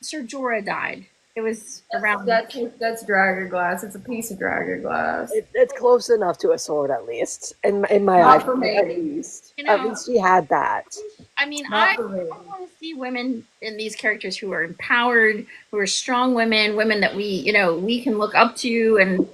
Ser Jorah died. It was around.
That's dragon glass. It's a piece of dragon glass.
It's close enough to a sword, at least in my
Not
eyes.
for me.
At least,
You know,
at least she had that.
I mean,
Not
I
for me.
want to see women in these characters who are empowered, who are strong women, women that we can look up to and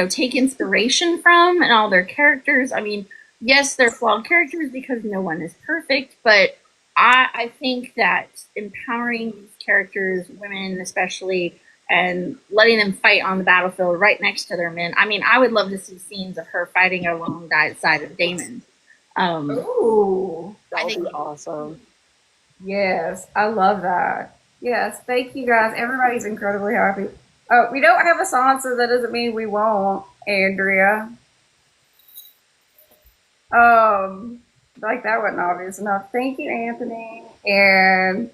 take inspiration from, and all their characters. I mean, yes, they're flawed characters because no one is perfect, but I think that empowering these characters, women especially, and letting them fight on the battlefield right next to their men. I mean, I would love to see scenes of her fighting alongside of Daemon.
Ooh,
That
I
would
think
be awesome.
yes, I love that. Yes, thank you guys. Everybody's incredibly happy. Oh, we don't have a Sansa. That doesn't mean we won't, Andrea. Like that wasn't obvious enough. Thank you, Anthony. And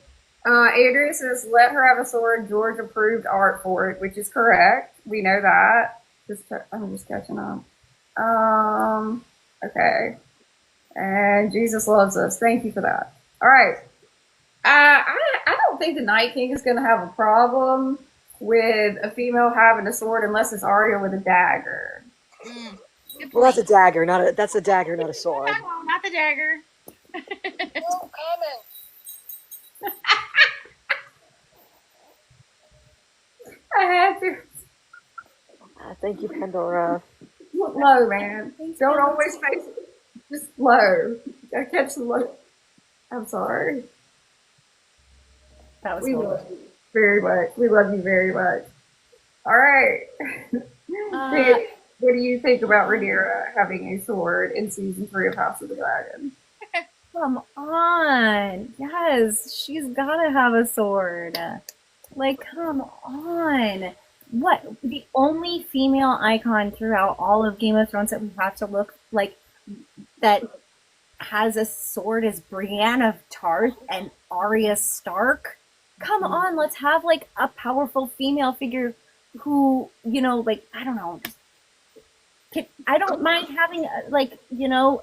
Andrea says, "Let her have a sword." George approved art for it, which is correct. We know that. I'm just catching up. Okay. And Jesus loves us. Thank you for that. All right. I don't don't think the Night King is going to have a problem with a female having a sword unless it's Arya with a dagger.
Mm, good
Well, that's
point.
a dagger, not a that's a dagger, not a sword.
No, not the dagger.
No comment.
I had to.
Thank you, Pandora.
Look low, man.
Thanks,
Don't
Bella.
always face it. Just low. Gotta catch the low. I'm sorry.
That was
We
cool.
love you very much. We love you very much. All right.
Uh,
What do you think about Rhaenyra having a sword in season 3 of House of the Dragon?
Come on. Yes, she's gotta have a sword. Like, come on. What? The only female icon throughout all of Game of Thrones that we have to look like that has a sword is Brienne of Tarth and Arya Stark. Come on, let's have like a powerful female figure who, like, I don't know, I don't mind having like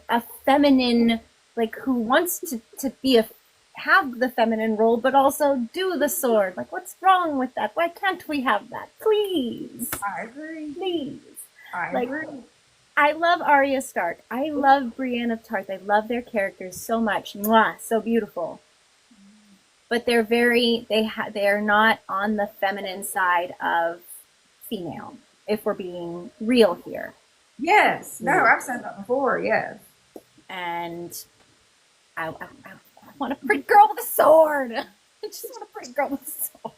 a feminine like who wants to be a have the feminine role but also do the sword. Like, what's wrong with that? Why can't we have that? Please,
I agree.
please.
I
Like,
agree.
I love Arya Stark. I love Brienne of Tarth. I love their characters so much. Mwah, so beautiful. But they're they are not on the feminine side of female. If we're being real here.
Yes. No, I've said that before. Yes.
And I want a pretty girl with a sword. I just want a pretty girl with a sword.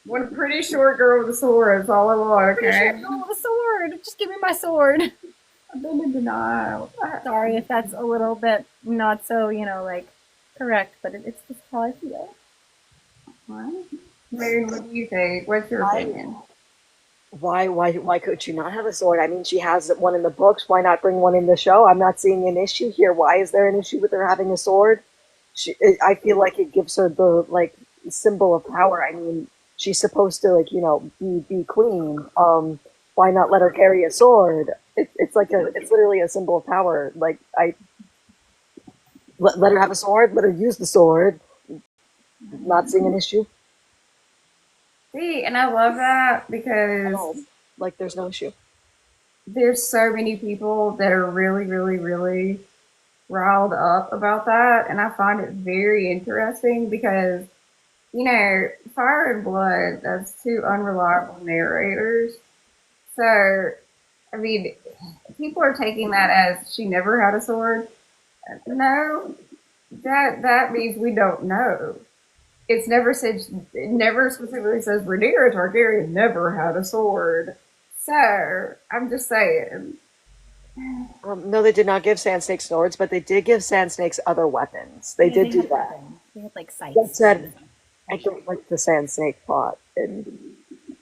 What a pretty short girl with a sword is all I want,
Pretty
okay?
short girl with a sword. Just give me my sword.
I've been in denial.
Sorry if that's a little bit not so, like, correct, but it's just how I feel.
Moon, what do you think? What's your opinion?
Why could you not have a sword? I mean, she has one in the books. Why not bring one in the show? I'm not seeing an issue here. Why is there an issue with her having a sword? I feel like it gives her the like symbol of power. I mean, she's supposed to like be queen. Why not let her carry a sword? It's literally a symbol of power. Like let her have a sword. Let her use the sword. Not seeing an issue.
See, and I love that
At
because
all. Like there's no issue.
there's so many people that are really, really, really riled up about that, and I find it very interesting because Fire and Blood, that's two unreliable narrators. So, I mean, people are taking that as she never had a sword. No, that means we don't know. It's never said, it never specifically says Rhaenyra Targaryen never had a sword. So, I'm just saying.
No, they did not give Sand Snakes swords, but they did give Sand Snakes other weapons. They did do
had
that.
weapons. They had like
That
sights.
said, I don't like the Sand Snake plot in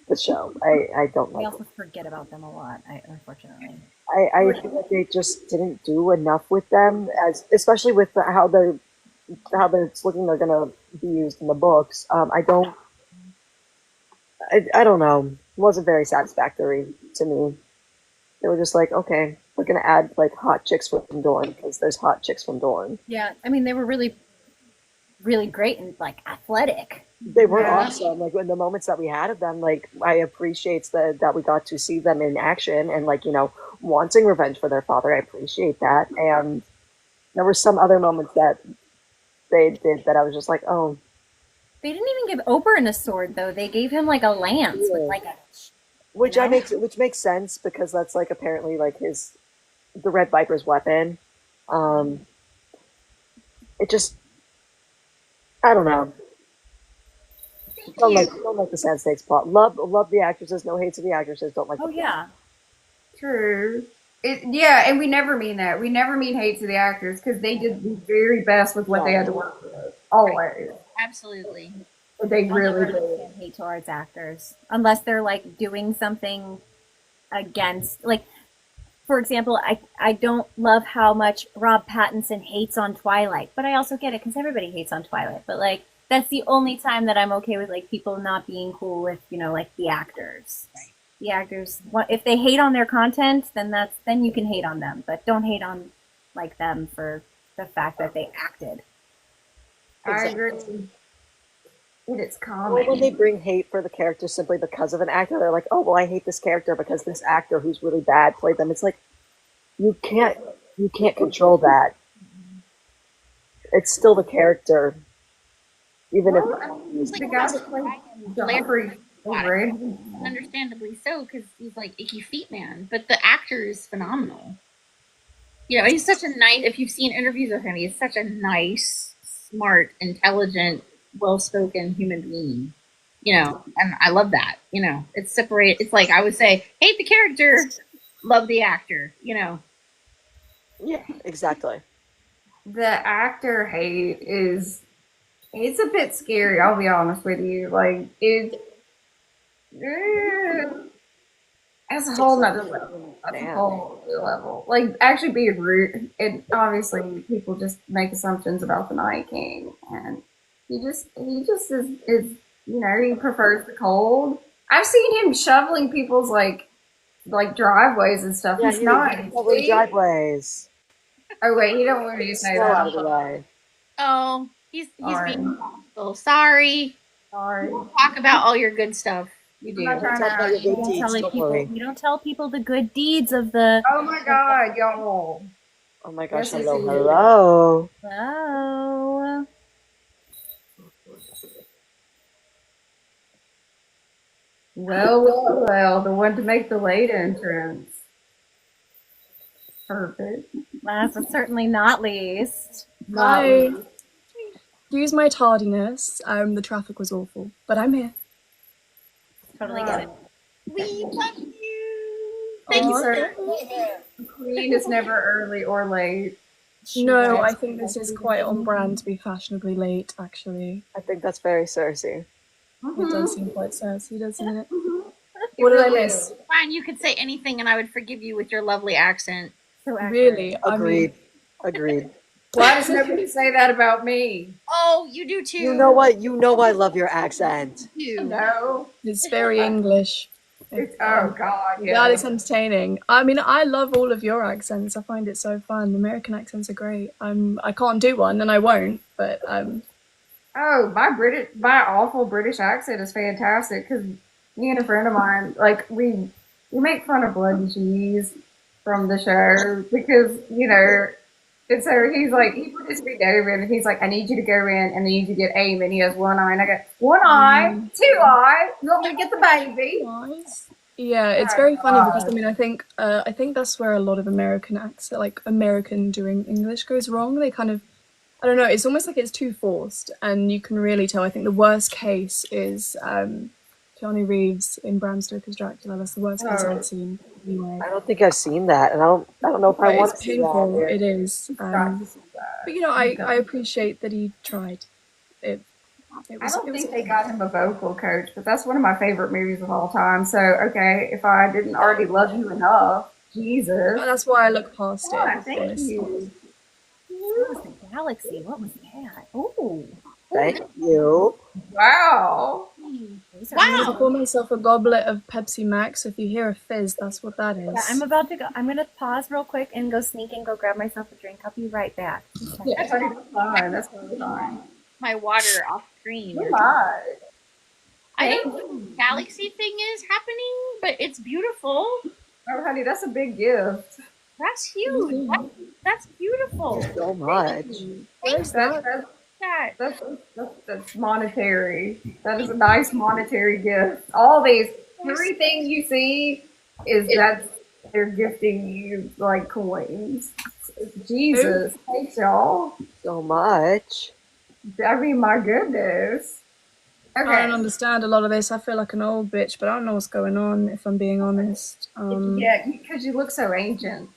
the show. I don't
We
like it.
also forget about them a lot, unfortunately.
I feel like they just didn't do enough with them, as especially with how they're looking they're gonna be used in the books. I don't know. It wasn't very satisfactory to me. They were just like, okay, we're gonna add like hot chicks from Dorne because there's hot chicks from Dorne.
Yeah, I mean, they were really, really great and like athletic.
They were
Yeah.
awesome. Like in the moments that we had of them, like I appreciate that we got to see them in action and like wanting revenge for their father. I appreciate that. And there were some other moments that they did that I was just like, oh,
They didn't even give Oberyn a sword though. They gave him like a lance with
yeah.
like a,
Which makes sense because that's like apparently like the Red Viper's weapon. Um, it just I don't know. Don't like the Sand Snakes plot. Love the actresses. No hate to the actresses. Don't like
oh
the plot.
yeah,
True. Yeah, and we never mean that. We never mean hate to the actors because they did the very best with what they had to work with. Always.
Absolutely.
They
I'll never
really did.
understand hate towards actors unless they're like doing something against, like, for example, I don't love how much Rob Pattinson hates on Twilight, but I also get it because everybody hates on Twilight. But like that's the only time that I'm okay with like people not being cool with like the actors. The actors, if they hate on their content, then you can hate on them, but don't hate on like them for the fact that they acted.
I
Exactly.
agree. It's
Or when they
common.
bring hate for the character simply because of an actor, they're like, "Oh, well, I hate this character because this actor who's really bad played them." It's like you can't you can't control that. It's still the character, even if
Well, I
It's
mean,
like
the guy that played
Dragon Blair
Joffrey was
Water,
red.
understandably so, because he's like icky feet man. But the actor is phenomenal. You know, he's such a nice. If you've seen interviews with him, he's such a nice, smart, intelligent, well-spoken human being. You know, and I love that. You know, it's separate. It's like I would say, hate the character, love the actor. You know,
yeah, exactly.
The actor hate is it's a bit scary. I'll be honest with you. Like eh, that's a whole
It's like,
nother level. That's a
man,
whole other level. Like actually being rude. And obviously people just make assumptions about the Night King, and he just is you know he prefers the cold. I've seen him shoveling people's like driveways and stuff.
yeah,
He's
he
nice.
covering
See?
driveways.
Oh wait, he don't want
Get
me
the
to say
snow
that.
out of
I'm
the way.
oh, he's
sorry.
being thoughtful. Sorry.
Sorry.
Talk about all your good stuff you
I'm not
do.
We'll
trying
talk about your
to.
We
good
don't tell
deeds.
like
Don't
people.
worry.
We don't tell people the good deeds of the.
Oh my God, y'all.
Oh my gosh,
Yes,
hello,
indeed.
hello.
Oh,
Well, the one to make the late entrance. Perfect.
last but certainly not least.
Not
Hi.
least.
Excuse my tardiness. The traffic was awful, but I'm here.
Totally get it.
We love you. Thank you
Oh,
so
Sir,
much.
the queen is never early or late.
no,
Right.
I think this is quite on brand to be fashionably late, actually.
I think that's very Cersei.
It does
Mm-hmm.
seem quite sassy, doesn't it?
It
What did I
really
miss?
is.
Fine, you could say anything and I would forgive you with your lovely accent.
So accurate.
Really? I mean,
Agreed. Agreed.
Why does nobody say that about me?
Oh, you do too.
You know what? You know I love your accent.
You.
No.
it's very English.
It's oh God,
I'm glad it's
yeah.
entertaining. I mean, I love all of your accents. I find it so fun. American accents are great. I can't do one, and I won't. But
Oh, my awful British accent is fantastic because me and a friend of mine, like we make fun of Blood and Cheese from the show because and so he's like he put his feet over and he's like, I need you to go in and I need you to get aim, and he has one eye and I go one eye, two eye. You want me to get the baby?
nice. Yeah, it's
Oh
very funny because
God.
I think that's where a lot of American accent, like American doing English, goes wrong. They kind of, I don't know, it's almost like it's too forced, and you can really tell. I think the worst case is Keanu Reeves in Bram Stoker's Dracula. That's the worst case I've
Oh,
seen. Anyway,
I don't think I've seen that, and I don't know if I
but
want
it's
to see that.
painful. It is.
got to see that.
But you know,
You
I
got-
appreciate that he tried. It
I don't
it was.
think they got him a vocal coach, but that's one of my favorite movies of all time. So okay, if I didn't already love you enough, Jesus.
That's why I look past it.
Yeah,
Of
thank
course.
you.
What was the galaxy? What was that? Oh,
Thank you.
Wow.
these are
I'm gonna
Wow.
pour myself a goblet of Pepsi Max. If you hear a fizz, that's what that is.
Yeah, I'm about to go. I'm gonna pause real quick and go sneak and go grab myself a drink. I'll be right back.
Yeah.
That's fine. That's totally fine.
My water off screen.
Oh my.
I don't know what the galaxy thing is happening, but it's beautiful.
Oh, honey, that's a big gift.
That's huge. That's beautiful.
So much.
Where's
That's,
that?
that's,
That.
that's monetary. That is a nice monetary gift. All these, everything you see is that they're gifting you like coins. Jesus. Thanks, y'all.
So much.
I mean, my goodness.
I don't
Okay.
understand a lot of this. I feel like an old bitch, but I don't know what's going on. If I'm being honest.
Yeah, because you look so ancient.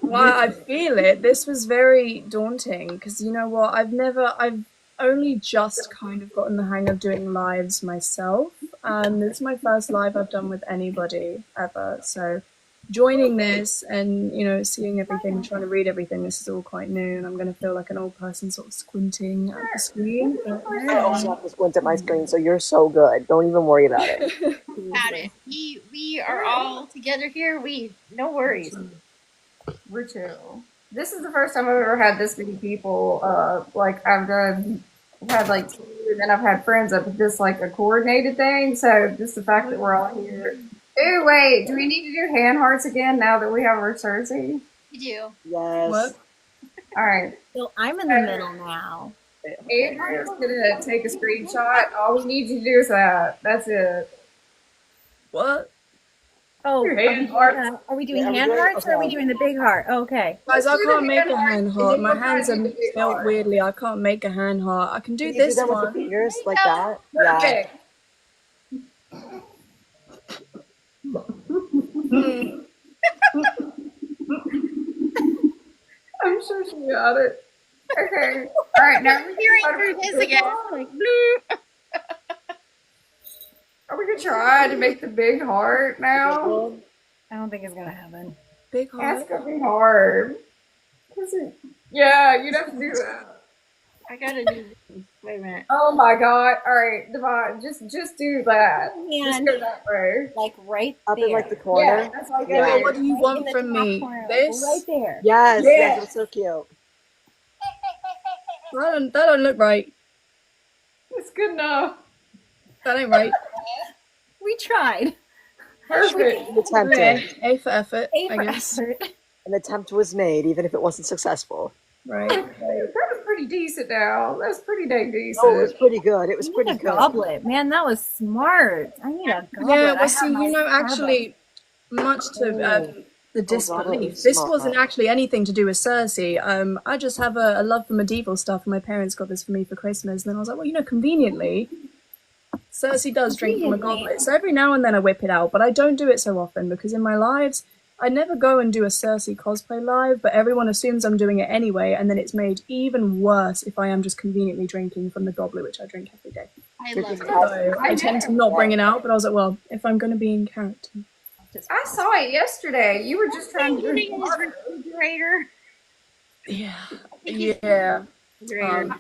Well, I feel it. This was very daunting because you know what? I've only just kind of gotten the hang of doing lives myself. This is my first live I've done with anybody ever. So joining this and, you know, seeing everything, trying to read everything, this is all quite new. And I'm going to feel like an old person sort of squinting at the screen. But,
I also have to squint at my screen, so you're so good. Don't even worry about it.
About it. We are all together here. No worries.
We're chill. this is the first time I've ever had this many people. Like I've had like two, and then I've had friends up with this like a coordinated thing. So just the fact that we're all here. Ooh, wait, do we need to do hand hearts again now that we have our Cersei?
You do.
Yes.
What?
All right.
So I'm in the middle now.
Adrian's gonna take a screenshot. All we need you to do is that. That's it.
What?
Oh,
Your hand hearts.
are we
Yeah,
doing
are we
hand
doing?
hearts or are we
Okay.
doing the big heart? Okay.
Guys,
Let's
I
do
can't
the
make
hand
a
heart,
hand
and
heart.
then
My
we'll try
hands
to do
are
the big
spelt
heart.
weirdly. I can't make a hand heart. I can do
Can you do
this
that with the
one.
fingers
There you
like
go.
that? Yeah.
Perfect.
Hmm.
I'm sure she got it. Okay. All right. Now
I'm hearing through this again. Like, bloop.
are we gonna try to make the big heart
The big
now?
one?
I don't think it's gonna happen.
Big
That's
heart.
gonna be hard. Yeah, you'd have to do that.
I gotta do this. Wait a minute.
Oh my god. All right, Devon, just do that. Just
Hand
go that way.
like right
Up in like the
there.
Yeah,
corner?
that's like
Yeah.
Well,
it
what
is.
do you
Right in
want
the
from
top
me?
corner, like right
This?
there.
Yes, yes,
Yeah.
that's so cute.
That don't look right.
It's good enough.
That ain't right.
We tried.
Perfect.
An attempt,
Okay, A for effort,
A
I
for
guess.
effort.
an attempt was made, even if it wasn't successful.
Right.
That was pretty decent now. That's pretty dang
Oh, it was
decent.
pretty good. It
I
was
need
pretty
a
good.
goblet. Man, that was smart. I need a goblet.
Yeah,
I
well,
have
see,
my Starbucks.
actually, much to
Oh,
the
oh God, that
disbelief,
was
this wasn't
smart.
actually anything to do with Cersei. I just have a love for medieval stuff, and my parents got this for me for Christmas. And then I was like, well, conveniently, Cersei does drink from a
Conveniently.
goblet. So every now and then I whip it out, but I don't do it so often because in my lives, I never go and do a Cersei cosplay live, but everyone assumes I'm doing it anyway, and then it's made even worse if I am just conveniently drinking from the goblet, which I drink every day.
I
Did
love
you
it.
try-
So I tend to not bring it out, but I was like, well, if I'm going to be in character.
I saw it yesterday. You were just trying to drink
Including his
water.
refrigerator.
Yeah.
Think he's
Yeah.
refrigerator.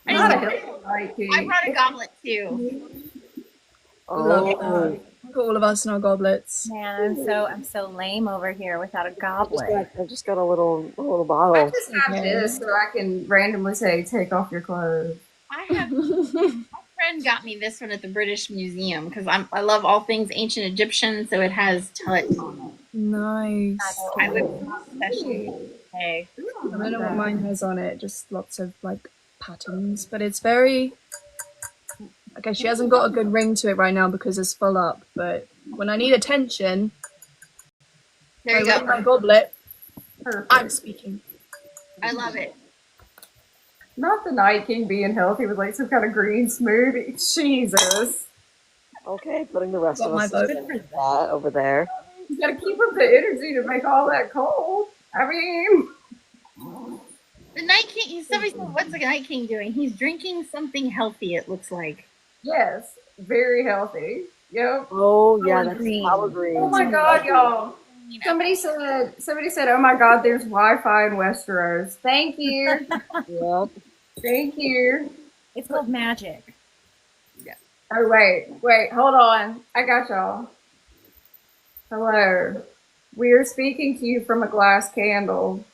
I,
Not a
just,
healthy night,
I
King.
brought a goblet too.
Love
Oh,
that. Put all of us in our goblets.
Man, I'm so lame over here without a goblet.
I just got a little
I
bottle.
just have
Okay.
this so I can randomly say, take off your clothes.
I have my friend got me this one at the British Museum because I love all things ancient Egyptian, so it has tuts on it.
Nice.
I would especially say
I don't know what mine has on it, just lots of like patterns, but it's very. Okay, she hasn't got a good ring to it right now because it's full up, but when I need attention,
there you
I ring my
go.
goblet,
Perfect.
I'm speaking.
I love it.
Not the Night King being healthy with like some kind of green smoothie. Jesus.
Okay, putting the rest
Got
of
my
us
vote.
in that over there.
You gotta keep up the energy to make all that cold. I mean,
The Night King. Somebody said, "What's the Night King doing?" He's drinking something healthy. It looks like.
yes, very healthy. Yep.
Oh yeah,
Power
that's
green.
power green.
Oh my god, y'all. Somebody said, oh my god, there's Wi-Fi in Westeros. Thank you.
Yeah.
Thank you.
It's called magic.
Oh wait, hold on. I got y'all. Hello. We are speaking to you from a glass candle.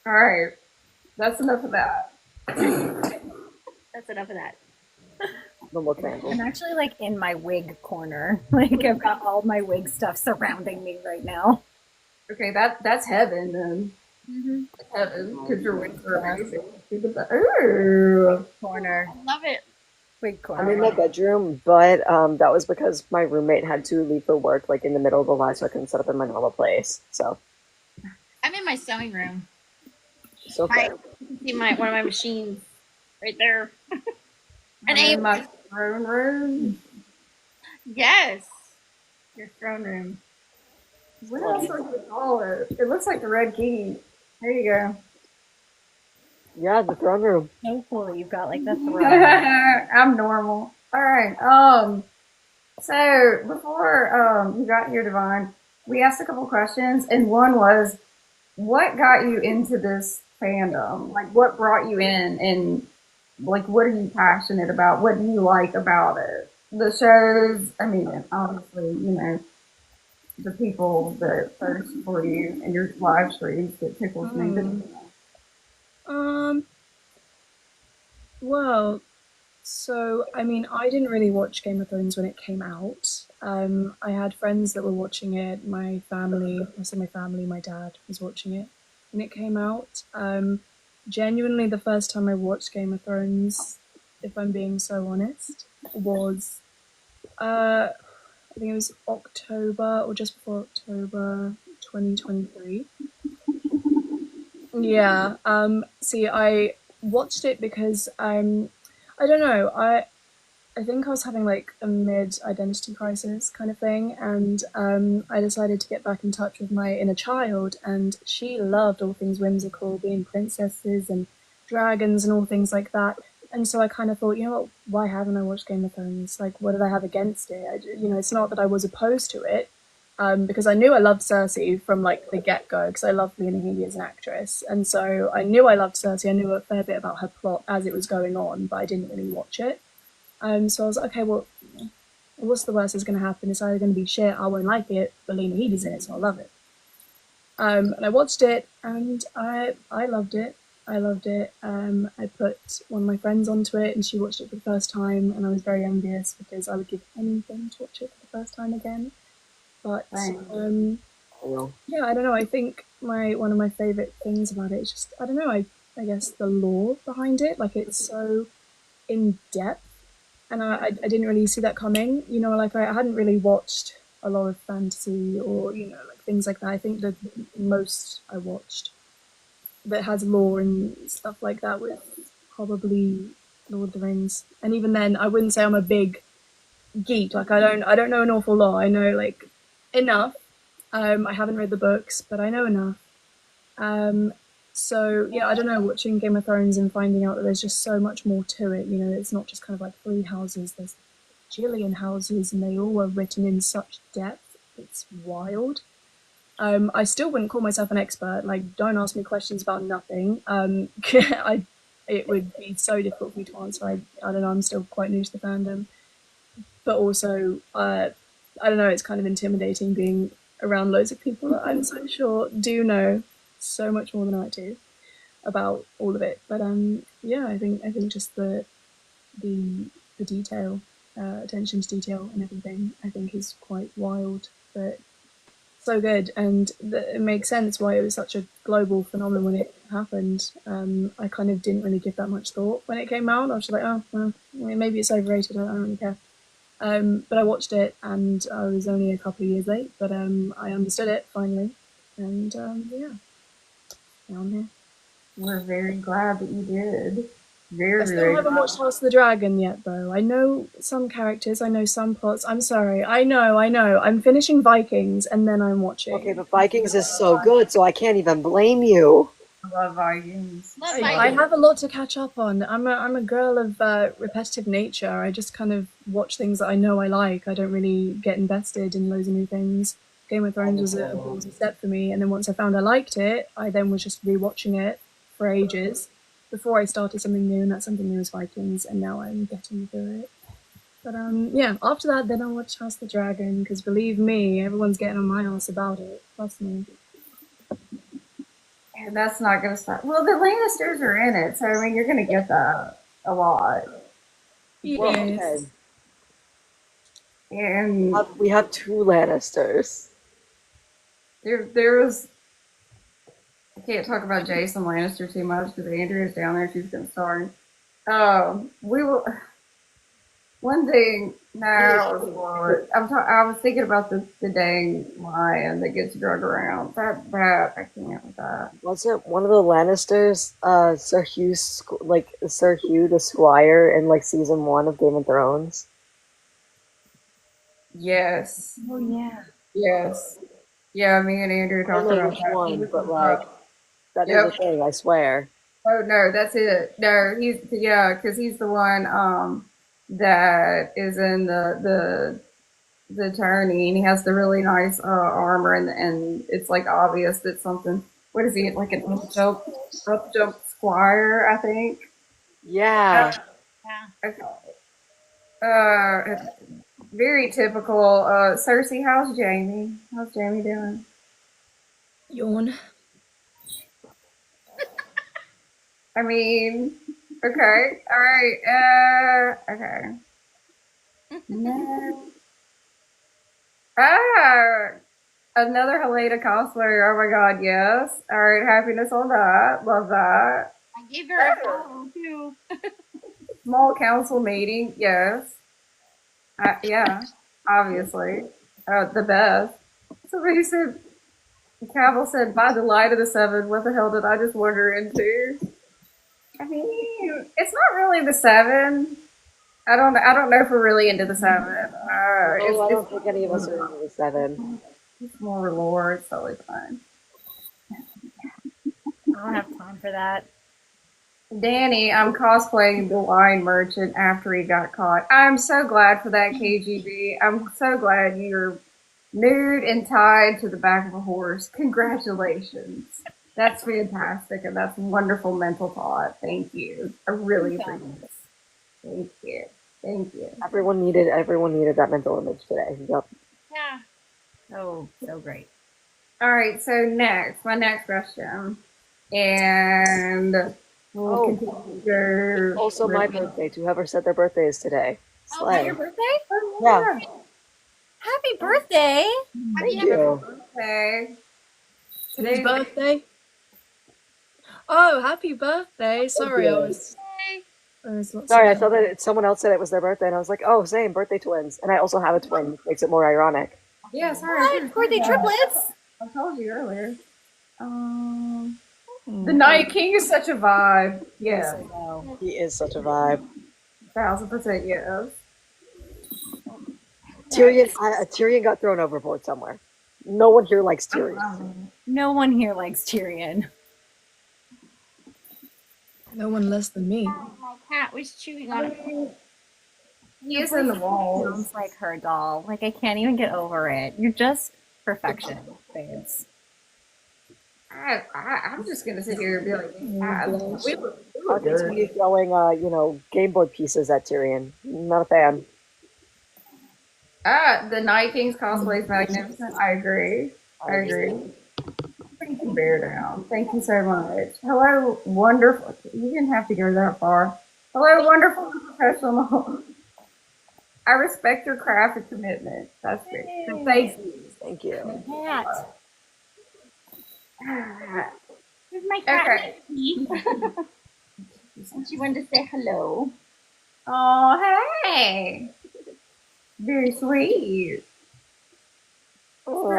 All right. That's enough of that.
That's enough of that.
No more candles.
I'm actually like in my wig corner. Like I've got all my wig stuff surrounding me right now.
Okay, that's heaven then.
Mm-hmm.
Heaven, because your wings are amazing. Ooh.
Corner,
I love it.
wig
I'm in
corner.
my bedroom, but that was because my roommate had to leave for work like in the middle of the live, so I couldn't set up in my normal place. So
I'm in my sewing room.
it's okay.
I can see one of my machines right there.
I'm in my throne room.
Yes, your throne room.
What else are we call it? It looks like the Red Key. There you go.
Yeah, the throne room.
So cool that you've got like the throne.
I'm normal. All right. So before you got here, Devon, we asked a couple questions, and one was, what got you into this fandom? Like, what brought you in, and like, what are you passionate about? What do you like about it? The shows. I mean, obviously, the people that thirst for you and your live streams that tickles me. But
Hmm. Um. Well, so I mean, I didn't really watch Game of Thrones when it came out. I had friends that were watching it. My family, I say my family, my dad was watching it when it came out. Genuinely, the first time I watched Game of Thrones, if I'm being so honest, was I think it was October or just before October 2023. Yeah. See, I watched it because I don't know. I think I was having like a mid identity crisis kind of thing, and I decided to get back in touch with my inner child, and she loved all things whimsical, being princesses and dragons and all things like that. And so I kind of thought, you know what, why haven't I watched Game of Thrones? Like, what did I have against it? It's not that I was opposed to it, because I knew I loved Cersei from like the get go, because I loved Lena Headey as an actress, and so I knew I loved Cersei. I knew a fair bit about her plot as it was going on, but I didn't really watch it. So I was like, okay, well, what's the worst that's going to happen? It's either going to be shit, I won't like it, but Lena Headey's in it, so I'll love it. And I watched it, and I loved it. I loved it. I put one of my friends onto it, and she watched it for the first time, and I was very envious because I would give anything to watch it for the first time again. But yeah, I don't know. I think my one of my favorite things about it is just I don't know. I guess the lore behind it, like it's so in depth, and I didn't really see that coming. Like I hadn't really watched a lot of fantasy or like things like that. I think the most I watched that has lore and stuff like that was probably Lord of the Rings, and even then, I wouldn't say I'm a big geek. Like I don't know an awful lot. I know like enough. I haven't read the books, but I know enough. Um, so yeah, I don't know. Watching Game of Thrones and finding out that there's just so much more to it. It's not just kind of like three houses. There's Jillian houses, and they all were written in such depth. It's wild. I still wouldn't call myself an expert. Like, don't ask me questions about nothing. It would be so difficult for me to answer. I don't know. I'm still quite new to the fandom, but also, I don't know. It's kind of intimidating being around loads of people that I'm so sure do know so much more than I do about all of it. But yeah, I think just the the detail, attention to detail, and everything, I think is quite wild, but so good, and it makes sense why it was such a global phenomenon when it happened. I kind of didn't really give that much thought when it came out. I was just like, oh, well, maybe it's overrated. I don't really care. But I watched it, and I was only a couple of years late, but I understood it finally, and yeah, now I'm here.
we're very glad that you did.
I
Very,
still
very
haven't
glad.
watched House of the Dragon yet, though. I know some characters, I know some plots. I'm sorry. I know. I'm finishing Vikings, and then I'm
Okay,
watching.
but Vikings is so good, so I can't even blame you.
I love Vikings.
Love
I
Vikings.
have a lot to catch up on. I'm a girl of repetitive nature. I just kind of watch things that I know I like. I don't really get invested in loads of new things. Game of Thrones was a ballsy step for me, and then once I found I liked it, I then was just rewatching it for ages before I started something new, and that something new is Vikings, and now I'm getting through it. But yeah, after that, then I watched House of the Dragon because believe me, everyone's getting on my ass about it. Trust me.
And that's not going to stop. Well, the Lannisters are in it, so I mean, you're going to get that a lot.
Well, okay.
Yes.
And
We have two Lannisters.
there's I can't talk about Jason Lannister too much because Andrea's down there. She's going to start. We will. One thing, no, I was thinking about the dang lion that gets drug around. That I can't with that.
Wasn't one of the Lannisters, Sir Hugh, like Sir Hugh the Squire in like season one of Game of Thrones?
Yes,
Oh yeah.
yes, yeah. Me and Andrew
I don't
talked
know
about
which
that. He
one,
was
but like that is a
yep.
thing, I swear.
Oh no, that's it. No, he's yeah, because he's the one that is in the attorney, and he has the really nice armor, and it's like obvious that something. What is he like an up jump squire? I think.
Yeah.
Yeah.
Uh, very typical. Cersei, how's Jamie? How's Jamie doing?
Yawn.
I mean, okay, all right, okay. No. Ah, another Helena cosplayer. Oh my god, yes. All right, happiness on that. Love that.
I gave her a follow too.
Small council meeting. Yes. Yeah. Obviously, the best. Somebody said. Cavill said, "By the light of the seven, what the hell did I just wander into?" I mean, it's not really the seven. I don't know if we're really into the seven.
No, I don't think any of us are into the seven.
It's more lore. It's totally fine.
I don't have time for that.
Danny, I'm cosplaying the wine merchant after he got caught. I'm so glad for that, KGB. I'm so glad you're nude and tied to the back of a horse. Congratulations. That's fantastic, and that's wonderful mental thought. Thank you. I really appreciate it. Thank you. Thank you.
Everyone needed that mental image today. Yep.
Yeah.
So great.
All right, so my next question, and we'll
Oh,
continue.
also my birthday. Whoever said their birthday is today.
Oh, is
Slay.
your birthday?
Yeah.
Happy birthday!
Thank you.
Okay.
Whose
Today's
birthday? Oh, happy birthday! Sorry, I was.
Sorry, I thought that someone else said it was their birthday, and I was like, oh, same, birthday twins. And I also have a twin, which makes it more ironic.
yeah, sorry.
What? Birthday triplets?
I told you earlier. The Night King is such a vibe. Yeah,
He is such a vibe.
1000% yes.
Tyrion got thrown overboard somewhere. No one here likes Tyrion.
No one here likes Tyrion.
No one less than me.
My cat was chewing on it.
He is in the walls.
Sounds like her doll. Like I can't even get over it. You're just perfection, babes.
I'm just gonna sit here and be like,
It's me throwing, Game Boy pieces at Tyrion. Not a fan.
the Night King's cosplay is magnificent. I agree. Thank you, Bear Down. Thank you so much. Hello, wonderful. You didn't have to go that far. Hello, wonderful and professional. I respect your craft and commitment. That's great. So thank you.
Thank you.
Cat.
This is my cat.
Okay.
And she wanted to say hello.
Oh, hey. Very sweet.
Oh,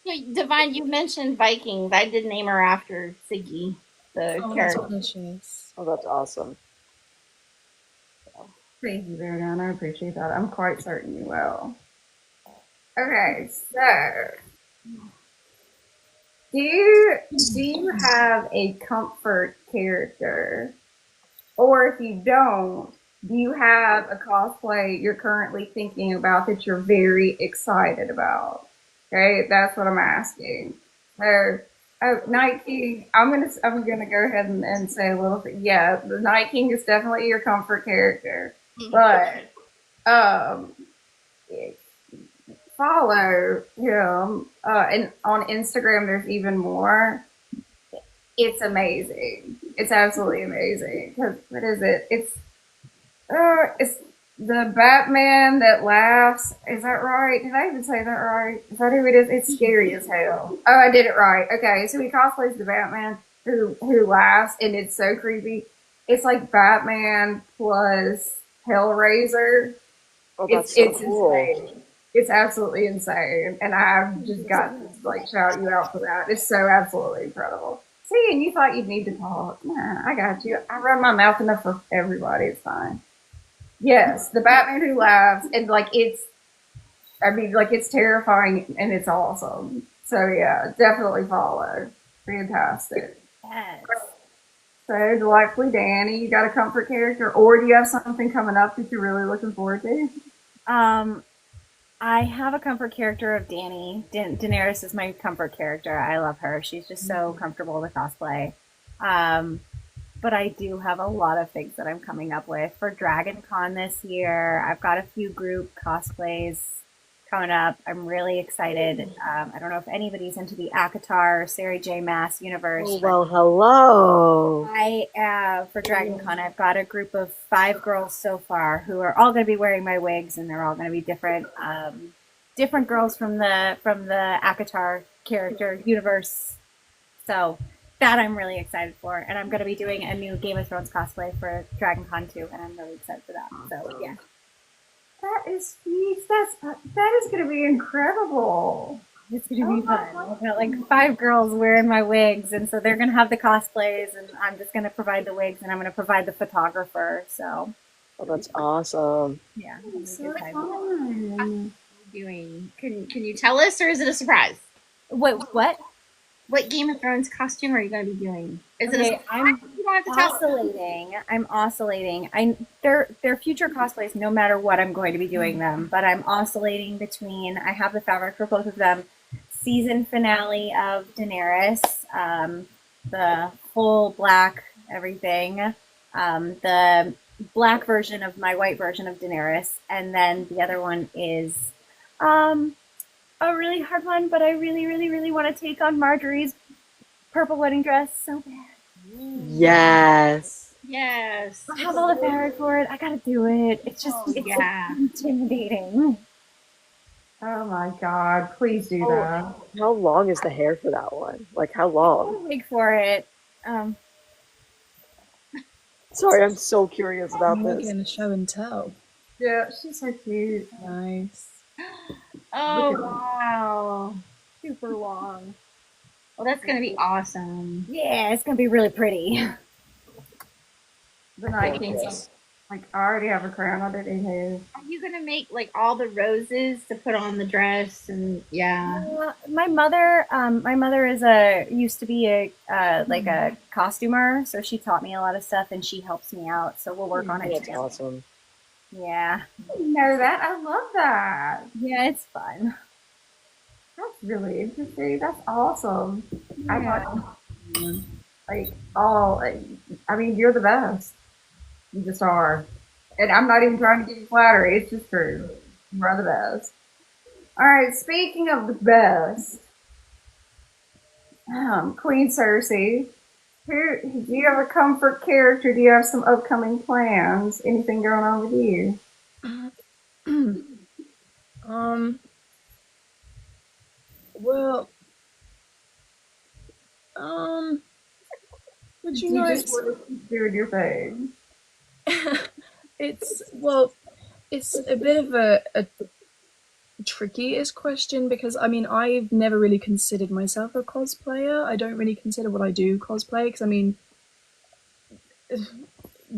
So, Divine, you mentioned Vikings. I did name her after Siggy, the character.
Delicious.
oh, that's awesome.
Thank you, Bear Down. I appreciate that. I'm quite certain you will. Okay, so do you have a comfort character? Or if you don't, do you have a cosplay you're currently thinking about that you're very excited about? Okay, that's what I'm asking. So, Night King, I'm gonna go ahead and say a little bit. Yeah, the Night King is definitely your comfort character, but um, follow him, and on Instagram there's even more. It's amazing. It's absolutely amazing. Cause what is it? It's the Batman that laughs. Is that right? Did I even say that right? Is that who it is? It's scary as hell. Oh, I did it right. Okay, so he cosplays the Batman who laughs, and it's so creepy. It's like Batman plus Hellraiser.
Oh, that's so
It's
cool.
insane. It's absolutely insane, and I've just got to like shout you out for that. It's so absolutely incredible. See, and you thought you'd need to talk. Nah, I got you. I run my mouth enough for everybody. It's fine. Yes, the Batman who laughs, and it's terrifying and it's awesome. So yeah, definitely follow. Fantastic.
Yes.
So delightfully, Danny, you got a comfort character, or do you have something coming up that you're really looking forward to?
I have a comfort character of Dany. Daenerys is my comfort character. I love her. She's just so comfortable with cosplay. but I do have a lot of things that I'm coming up with for Dragon Con this year. I've got a few group cosplays coming up. I'm really excited. I don't know if anybody's into the Akatar Sarah J. Mass
Oh,
universe, but
well, hello.
for Dragon Con, I've got a group of 5 girls so far who are all going to be wearing my wigs, and they're all going to be different girls from the Akatar character universe. So that I'm really excited for, and I'm going to be doing a new Game of Thrones cosplay for Dragon Con too, and I'm really excited for that. So yeah,
That is sweet. That is going to be incredible.
it's going to be fun. I've got like 5 girls wearing my wigs, and so they're going to have the cosplays, and I'm just going to provide the wigs, and I'm going to provide the photographer. So
Oh, that's awesome.
yeah, it'll be a
So
good time.
fun.
Doing? Can you tell us, or is it a surprise?
What?
What Game of Thrones costume are you going to be doing? Is it a
Okay,
surprise?
I'm
You don't have to tell us.
oscillating. I'm oscillating. They're future cosplays no matter what I'm going to be doing them, but I'm oscillating between I have the fabric for both of them. Season finale of Daenerys, the full black everything, the black version of my white version of Daenerys, and then the other one is um, a really hard one, but I really, really, really want to take on Marjorie's purple wedding dress so bad.
Yes.
Yes.
I have all the fabric for it. I gotta do it. It's
Yeah.
intimidating.
Oh my God. Please do
Oh,
that.
how long is the hair for that one? Like, how
I
long?
got a wig for it. Um,
Sorry, I'm so curious about this.
Making a show and tell.
Yeah, she's so cute.
Nice.
Oh,
Look at
wow.
super long.
Well, that's going to be awesome.
Yeah, it's gonna be really pretty.
The Night King. Like, I already have a crown. I didn't have.
Are you going to make like all the roses to put on the dress? And yeah.
My mother used to be a like a costumer, so she taught me a lot of stuff, and she helps me out. So we'll work on it
That's
together.
awesome.
Yeah,
I didn't know that. I love that.
yeah, it's fun.
That's really interesting. That's awesome. I
Yeah.
thought, like, all, I mean, you're the best. You just are. And I'm not even trying to give you flattery. It's just true. You are the best. All right. Speaking of the best, Queen Cersei, who do you have a comfort character? Do you have some upcoming plans? Anything going on with you?
um. Well. Would you
You
know
just want to keep doing your thing.
it's a bit of a trickiest question because I mean I've never really considered myself a cosplayer. I don't really consider what I do cosplay because I mean,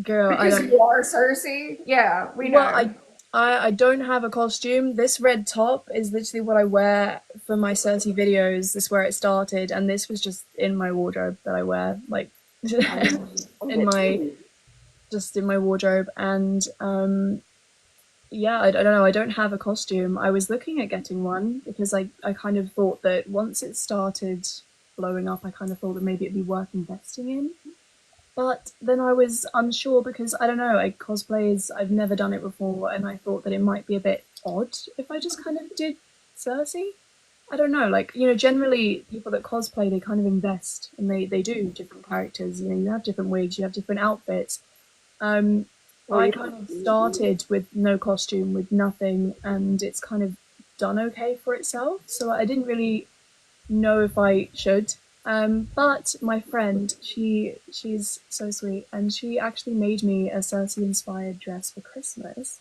girl, I
Because
don't.
you are Cersei? Yeah, we know.
Well, I don't have a costume. This red top is literally what I wear for my Cersei videos. This is where it started, and this was just in my wardrobe that I wear, like in my just in my wardrobe. And yeah, I don't know. I don't have a costume. I was looking at getting one because I kind of thought that once it started blowing up, I kind of thought that maybe it'd be worth investing in. But then I was unsure because I don't know, like cosplays, I've never done it before, and I thought that it might be a bit odd if I just kind of did Cersei. I don't know, like, you know, generally people that cosplay, they kind of invest and they do different characters. You know, you have different wigs, you have different outfits. Um, I kind of started with no costume, with nothing, and it's kind of done okay for itself. So I didn't really know if I should. But my friend, she's so sweet, and she actually made me a Cersei inspired dress for Christmas.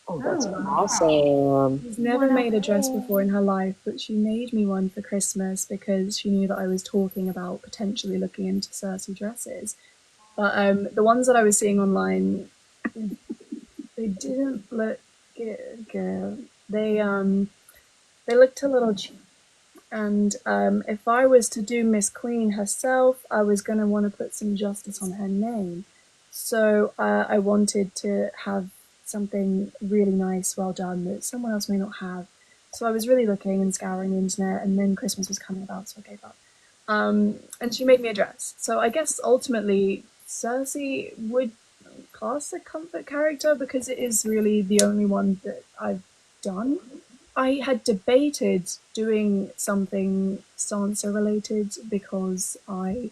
Oh, that's
Oh,
awesome.
She's never made a dress before in her life, but she made me one for Christmas because she knew that I was talking about potentially looking into Cersei dresses. But the ones that I was seeing online, they didn't look good, girl. They looked a little cheap. And if I was to do Miss Queen herself, I was going to want to put some justice on her name. So I wanted to have something really nice, well done, that someone else may not have. So I was really looking and scouring the internet, and then Christmas was coming about, so I gave up. And she made me a dress. So I guess ultimately, Cersei would class a comfort character because it is really the only one that I've done. I had debated doing something Sansa related because I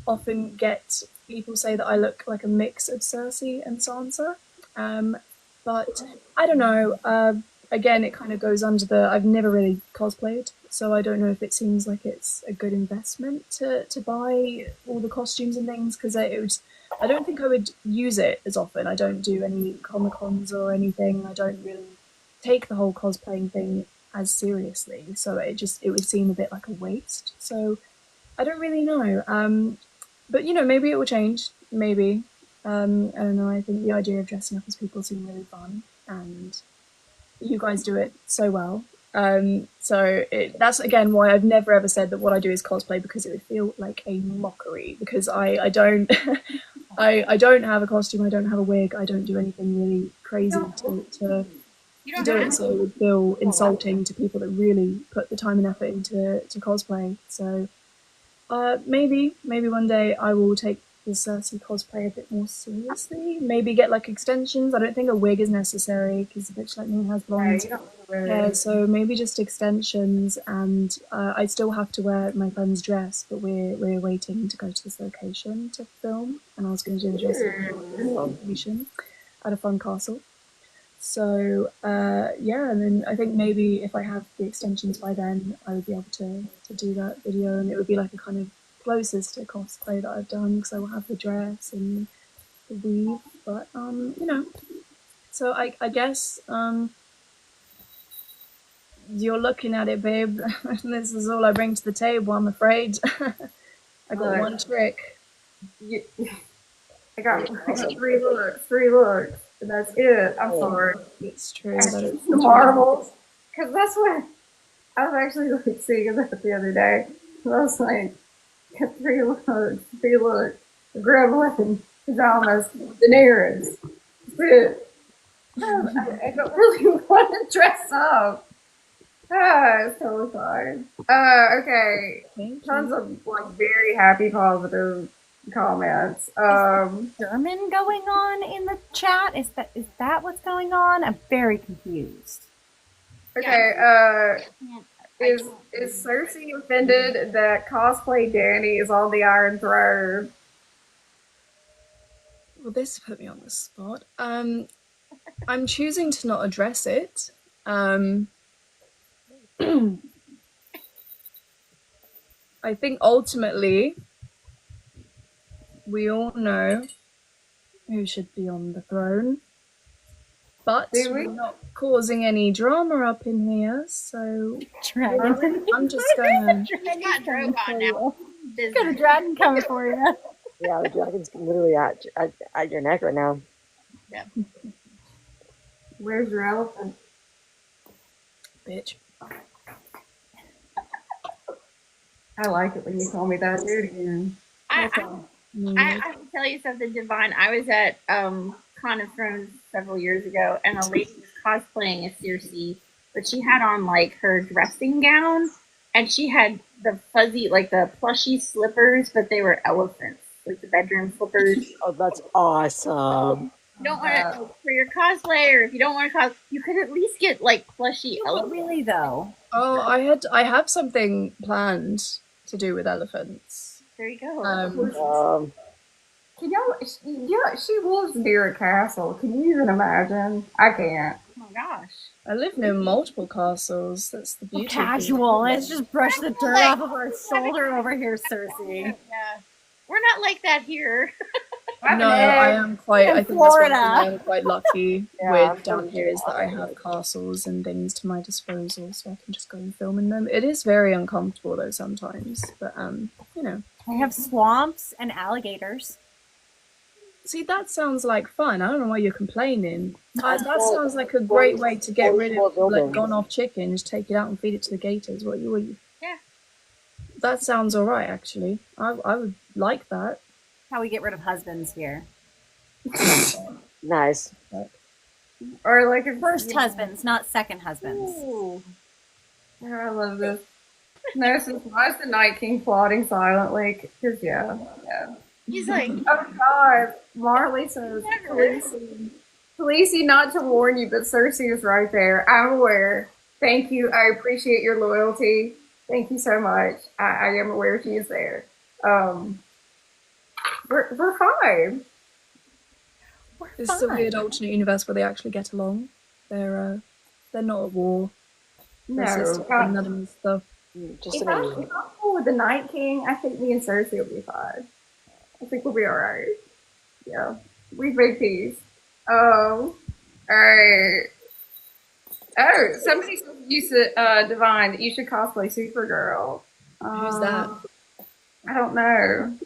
often get people say that I look like a mix of Cersei and Sansa. Um, but I don't know. Again, it kind of goes under the I've never really cosplayed, so I don't know if it seems like it's a good investment to buy all the costumes and things because it would. I don't think I would use it as often. I don't do any Comic Cons or anything. I don't really take the whole cosplaying thing as seriously, so it would seem a bit like a waste. So I don't really know. But maybe it will change. Maybe. I don't know. I think the idea of dressing up as people seems really fun, and you guys do it so well. That's again why I've never ever said that what I do is cosplay because it would feel like a mockery. Because I don't I don't have a costume. I don't have a wig. I don't do anything really crazy to do it. So it would feel insulting to people that really put the time and effort into cosplay. So maybe one day I will take the Cersei cosplay a bit more seriously. Maybe get like extensions. I don't think a wig is necessary because a bitch like me has blonde hair. So maybe just extensions, and I still have to wear my friend's dress, but we're waiting to go to this location to film, and I was going to do the dress location at a fun castle. So yeah, and then I think maybe if I have the extensions by then, I would be able to do that video, and it would be like a kind of closest to cosplay that I've done because I will have the dress and the weave. But so I guess you're looking at it, babe. This is all I bring to the table. I'm afraid. I got one trick.
I got three looks. And that's it. I'm sorry.
It's true. That it's
The marbles. Because that's what I was actually like seeing that the other day. I was like, got three looks, the gremlin, pajamas, Daenerys. That's it. I don't really want to dress up. It's totally fine. Okay. Tons of like very happy, positive comments.
German going on in the chat? Is that what's going on? I'm very confused.
Okay, is Cersei offended that cosplay Danny is on the Iron Throne?
Well, this put me on the spot. I'm choosing to not address it. I think ultimately we all know who should be on the throne, but we're not causing any drama up in here, so I'm just gonna.
I got Drogon now.
Got a dragon coming for you.
Yeah, the dragon's literally at your neck right now.
Yep.
Where's your elephant?
Bitch.
I like it when you call me that. Do it again.
I have to tell you something, Divine. I was at Con of Thrones several years ago, and a lady was cosplaying as Cersei, but she had on like her dressing gown, and she had the fuzzy, like the plushy slippers, but they were elephants, like the bedroom slippers.
Oh, that's awesome.
You don't want to for your cosplay, or if you don't want to you could at least get like plushy elephants.
Really though.
Oh, I have something planned to do with elephants.
There you go.
Can y'all? She lives near a castle. Can you even imagine? I can't.
Oh my gosh.
I live near multiple castles. That's the beauty.
Casual. Let's just brush the dirt off of our shoulder over here, Cersei.
Yeah, we're not like that here.
No, I am quite. I think
Florida.
that's one thing I'm quite lucky with down here is that I have castles and things to my disposal, so I can just go and film in them. It is very uncomfortable though sometimes, but
I have swamps and alligators.
See, that sounds like fun. I don't know why you're complaining. That sounds like a great way to get rid of like gone off chicken. Just take it out and feed it to the gators. What you?
Yeah.
That sounds all right, actually. I would like that.
How we get rid of husbands here.
Nice.
Or like
First husbands, not second husbands.
Ooh. Oh, I love this. No, since why is the Night King plotting silently? Because yeah.
He's like,
Oh God, Marley says,
never.
Khaleesi, not to warn you, but Cersei is right there. I'm aware. Thank you. I appreciate your loyalty. Thank you so much. I am aware she is there. Um, we're fine.
We're
This is a
fine.
weird alternate universe where they actually get along. They're not at war. There's just
No, God,
none of this stuff.
Just an idiot.
if I'm cool with the Night King, I think me and Cersei will be fine. I think we'll be all right. Yeah, we've made peace. All right. Oh, somebody used to divine that you should cosplay Supergirl.
Who's that?
I don't know.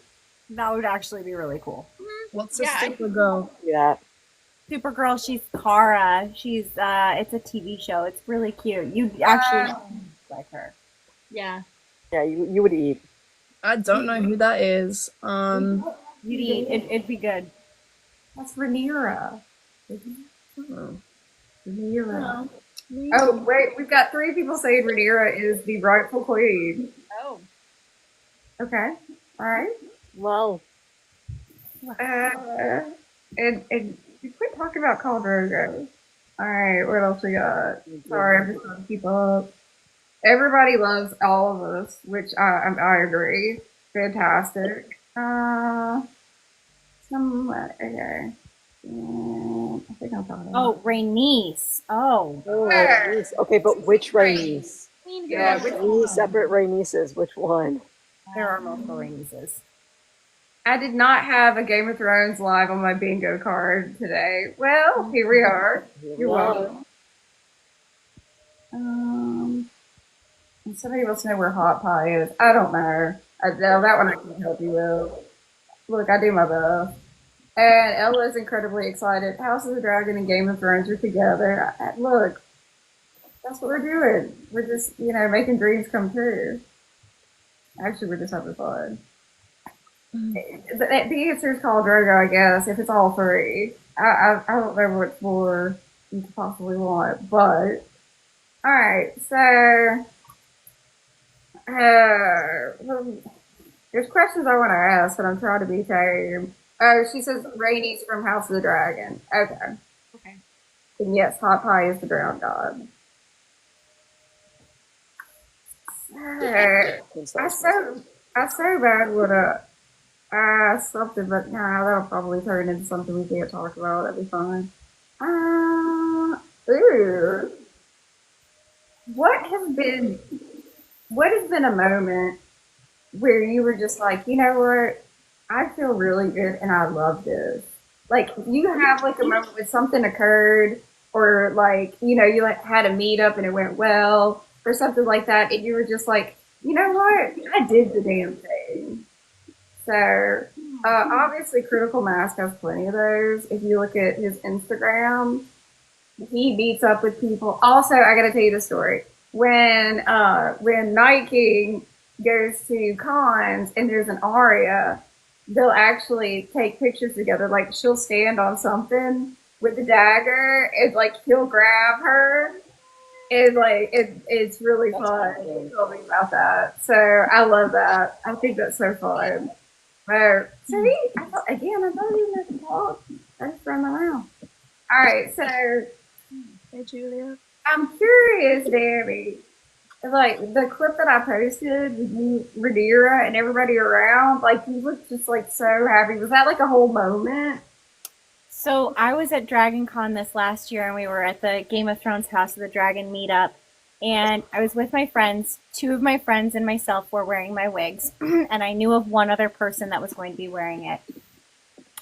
That would actually be really cool.
What's a
Yeah,
super girl?
Yeah.
Supergirl, she's Kara. She's it's a TV show. It's really cute. You actually like her.
yeah.
Yeah, you would eat.
I don't know who that is.
You'd eat. It'd be good.
That's Rhaenyra.
Oh,
Rhaenyra. Oh wait, we've got three people saying Rhaenyra is the rightful queen.
Oh.
Okay, all right.
Well,
And you quit talking about Khal Drogo. All right, what else we got? Sorry, I'm just trying to keep up. Everybody loves all of us, which I agree. Fantastic. Okay. I think I'm talking.
Oh, Rhaenys. Oh,
oh, Rhaenys. Okay, but which Rhaenys?
Queen
Yeah,
Girl.
which
Three separate Rhaenyses. Which one?
there are multiple Rhaenyses.
I did not have a Game of Thrones live on my bingo card today. Well, here we are. You're welcome. And somebody wants to know where Hot Pie is. I don't know. No, that one I can't help you with. Look, I do my best. And Ella is incredibly excited. House of the Dragon and Game of Thrones are together. Look, that's what we're doing. We're just, making dreams come true. Actually, we're just having fun. The answer is called Drogo, I guess, if it's all three. I don't know what more you could possibly want, but all right. So there's questions I want to ask, but I'm trying to be tame. Oh, she says Rhaenys from House of the Dragon. Okay.
Okay.
And yes, Hot Pie is the drown god. I so bad would have asked something, but nah, that'll probably turn into something we can't talk about. That'd be fine. Ooh. What has been a moment where you were just like, you know what? I feel really good and I love this. Like you have like a moment when something occurred or like, you like had a meetup and it went well or something like that and you were just like, you know what? I did the damn thing. So obviously Critical Mask has plenty of those. If you look at his Instagram, he meets up with people. Also, I gotta tell you the story. When Night King goes to cons and there's an Aria, they'll actually take pictures together. Like she'll stand on something with the dagger, and like he'll grab her. And like it's really fun. He told me about that, so I love that. I think that's so fun. See, again, I thought you were to talk. I just ran my mouth. All right, so
Hey, Julia.
I'm curious, Danny. Like the clip that I posted with you, Rhaenyra, and everybody around, like you looked just like so happy. Was that like a whole moment?
So I was at Dragon Con this last year and we were at the Game of Thrones House of the Dragon meetup. And I was with my friends. Two of my friends and myself were wearing my wigs. And I knew of one other person that was going to be wearing it.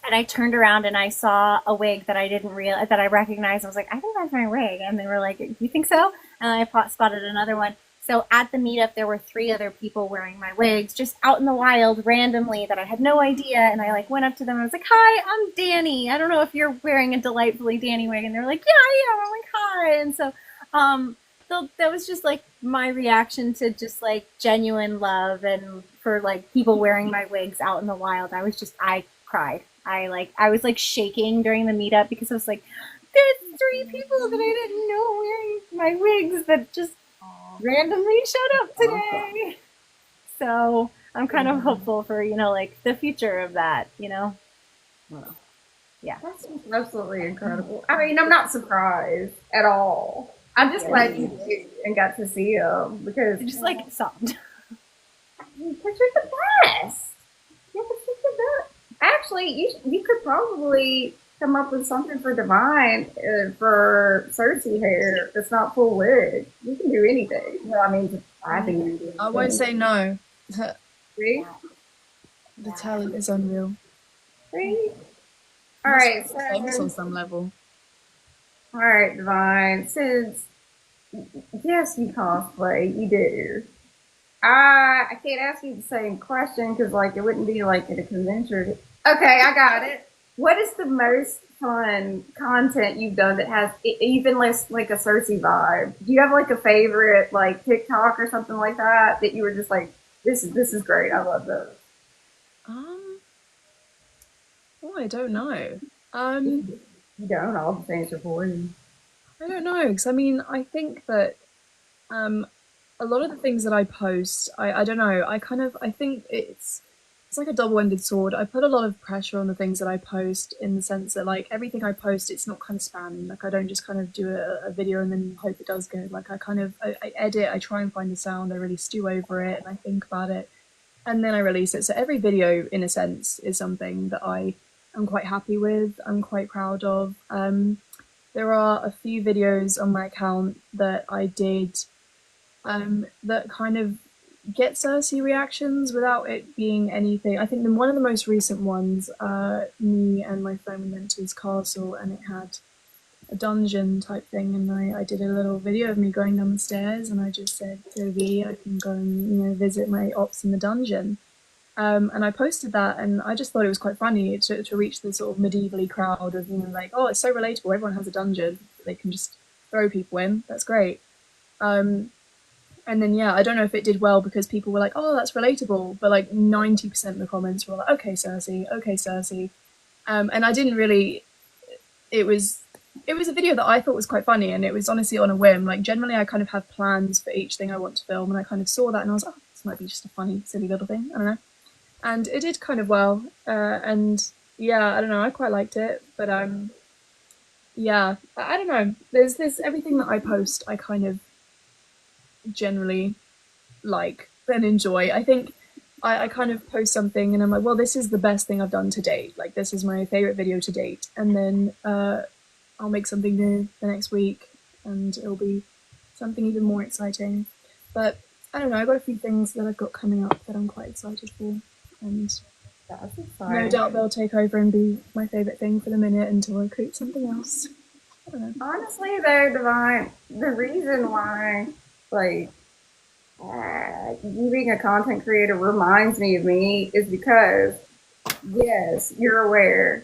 And I turned around and I saw a wig that I didn't realize, that I recognized. I was like, I think that's my wig. And they were like, you think so? And I spotted another one. So at the meetup, there were 3 other people wearing my wigs just out in the wild randomly that I had no idea. And I like went up to them and I was like, hi, I'm Danny. I don't know if you're wearing a delightfully Danny wig. And they were like, yeah, I am. I'm like, hi. And so that was just like my reaction to just like genuine love and for like people wearing my wigs out in the wild. I cried. I was like shaking during the meetup because I was like, there's 3 people that I didn't know wearing my wigs that just randomly showed up today. So I'm kind of hopeful for, like the future of that, Yeah.
That's absolutely incredible. I mean, I'm not surprised at all. I'm just glad you did and got to see him because
Just like sobbed.
you're the best. You're the best. Actually, you could probably come up with something for Divine for Cersei hair that's not full wig. You can do anything. Well, I mean, I think you can do
I won't
anything.
say no.
See?
The talent is unreal.
See? All
Must
right,
be famous on
so
some level.
all right, Divine. Since yes, you cosplay, you do. I can't ask you the same question because like it wouldn't be like at a convention. Okay, I got it. What is the most fun content you've done that has even less like a Cersei vibe? Do you have like a favorite like TikTok or something like that that you were just like, this is great. I love this.
Um, oh, I don't know.
You don't. I'll just answer for you.
I don't know because I mean I think that um a lot of the things that I post, I don't know, I think it's like a double-ended sword. I put a lot of pressure on the things that I post in the sense that like everything I post, it's not kind of spam. Like I don't just kind of do a video and then hope it does good. Like I edit, I try and find the sound, I really stew over it and I think about it and then I release it. So every video, in a sense, is something that I am quite happy with. I'm quite proud of. There are a few videos on my account that I did that kind of get Cersei reactions without it being anything. I think one of the most recent ones, me and my friend we went to his castle and it had a dungeon type thing, and I did a little video of me going down the stairs, and I just said to V, I can go and visit my ops in the dungeon. And I posted that, and I just thought it was quite funny to reach the sort of medievally crowd of like, oh, it's so relatable. Everyone has a dungeon; they can just throw people in. That's great. Um, and then yeah, I don't know if it did well because people were like, "Oh, that's relatable," but like 90% of the comments were like, "Okay, Cersei, okay, Cersei," and I didn't really. It was a video that I thought was quite funny, and it was honestly on a whim. Like generally, I kind of have plans for each thing I want to film, and I kind of saw that, and I was like, "Oh, this might be just a funny, silly little thing." I don't know, and it did kind of well, and yeah, I don't know, I quite liked it, but yeah, I don't know. There's everything that I post, I kind of generally like and enjoy. I think I kind of post something and I'm like, well, this is the best thing I've done to date. Like, this is my favorite video to date. And then I'll make something new the next week and it'll be something even more exciting. But I don't know, I've got a few things that I've got coming up that I'm quite excited for. And
That's
no
exciting.
doubt they'll take over and be my favorite thing for the minute until I create something else. I don't know.
Honestly, though, Divine, the reason why, like, you being a content creator reminds me of me is because, yes, you're aware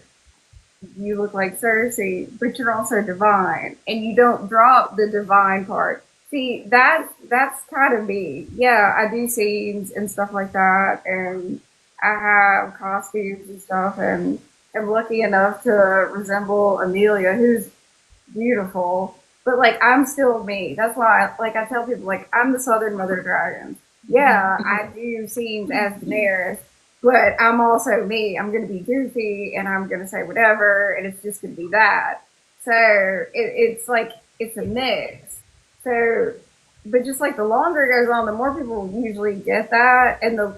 you look like Cersei, but you're also divine, and you don't drop the divine part. See, that's kind of me. Yeah, I do scenes and stuff like that, and I have costumes and stuff, and I'm lucky enough to resemble Amelia, who's beautiful. But like I'm still me. That's why like I tell people like I'm the Southern Mother Dragon. Yeah, I do scenes as Daenerys, but I'm also me. I'm gonna be goofy and I'm gonna say whatever and it's just gonna be that. So it's like it's a mix. So but just like the longer it goes on, the more people usually get that and the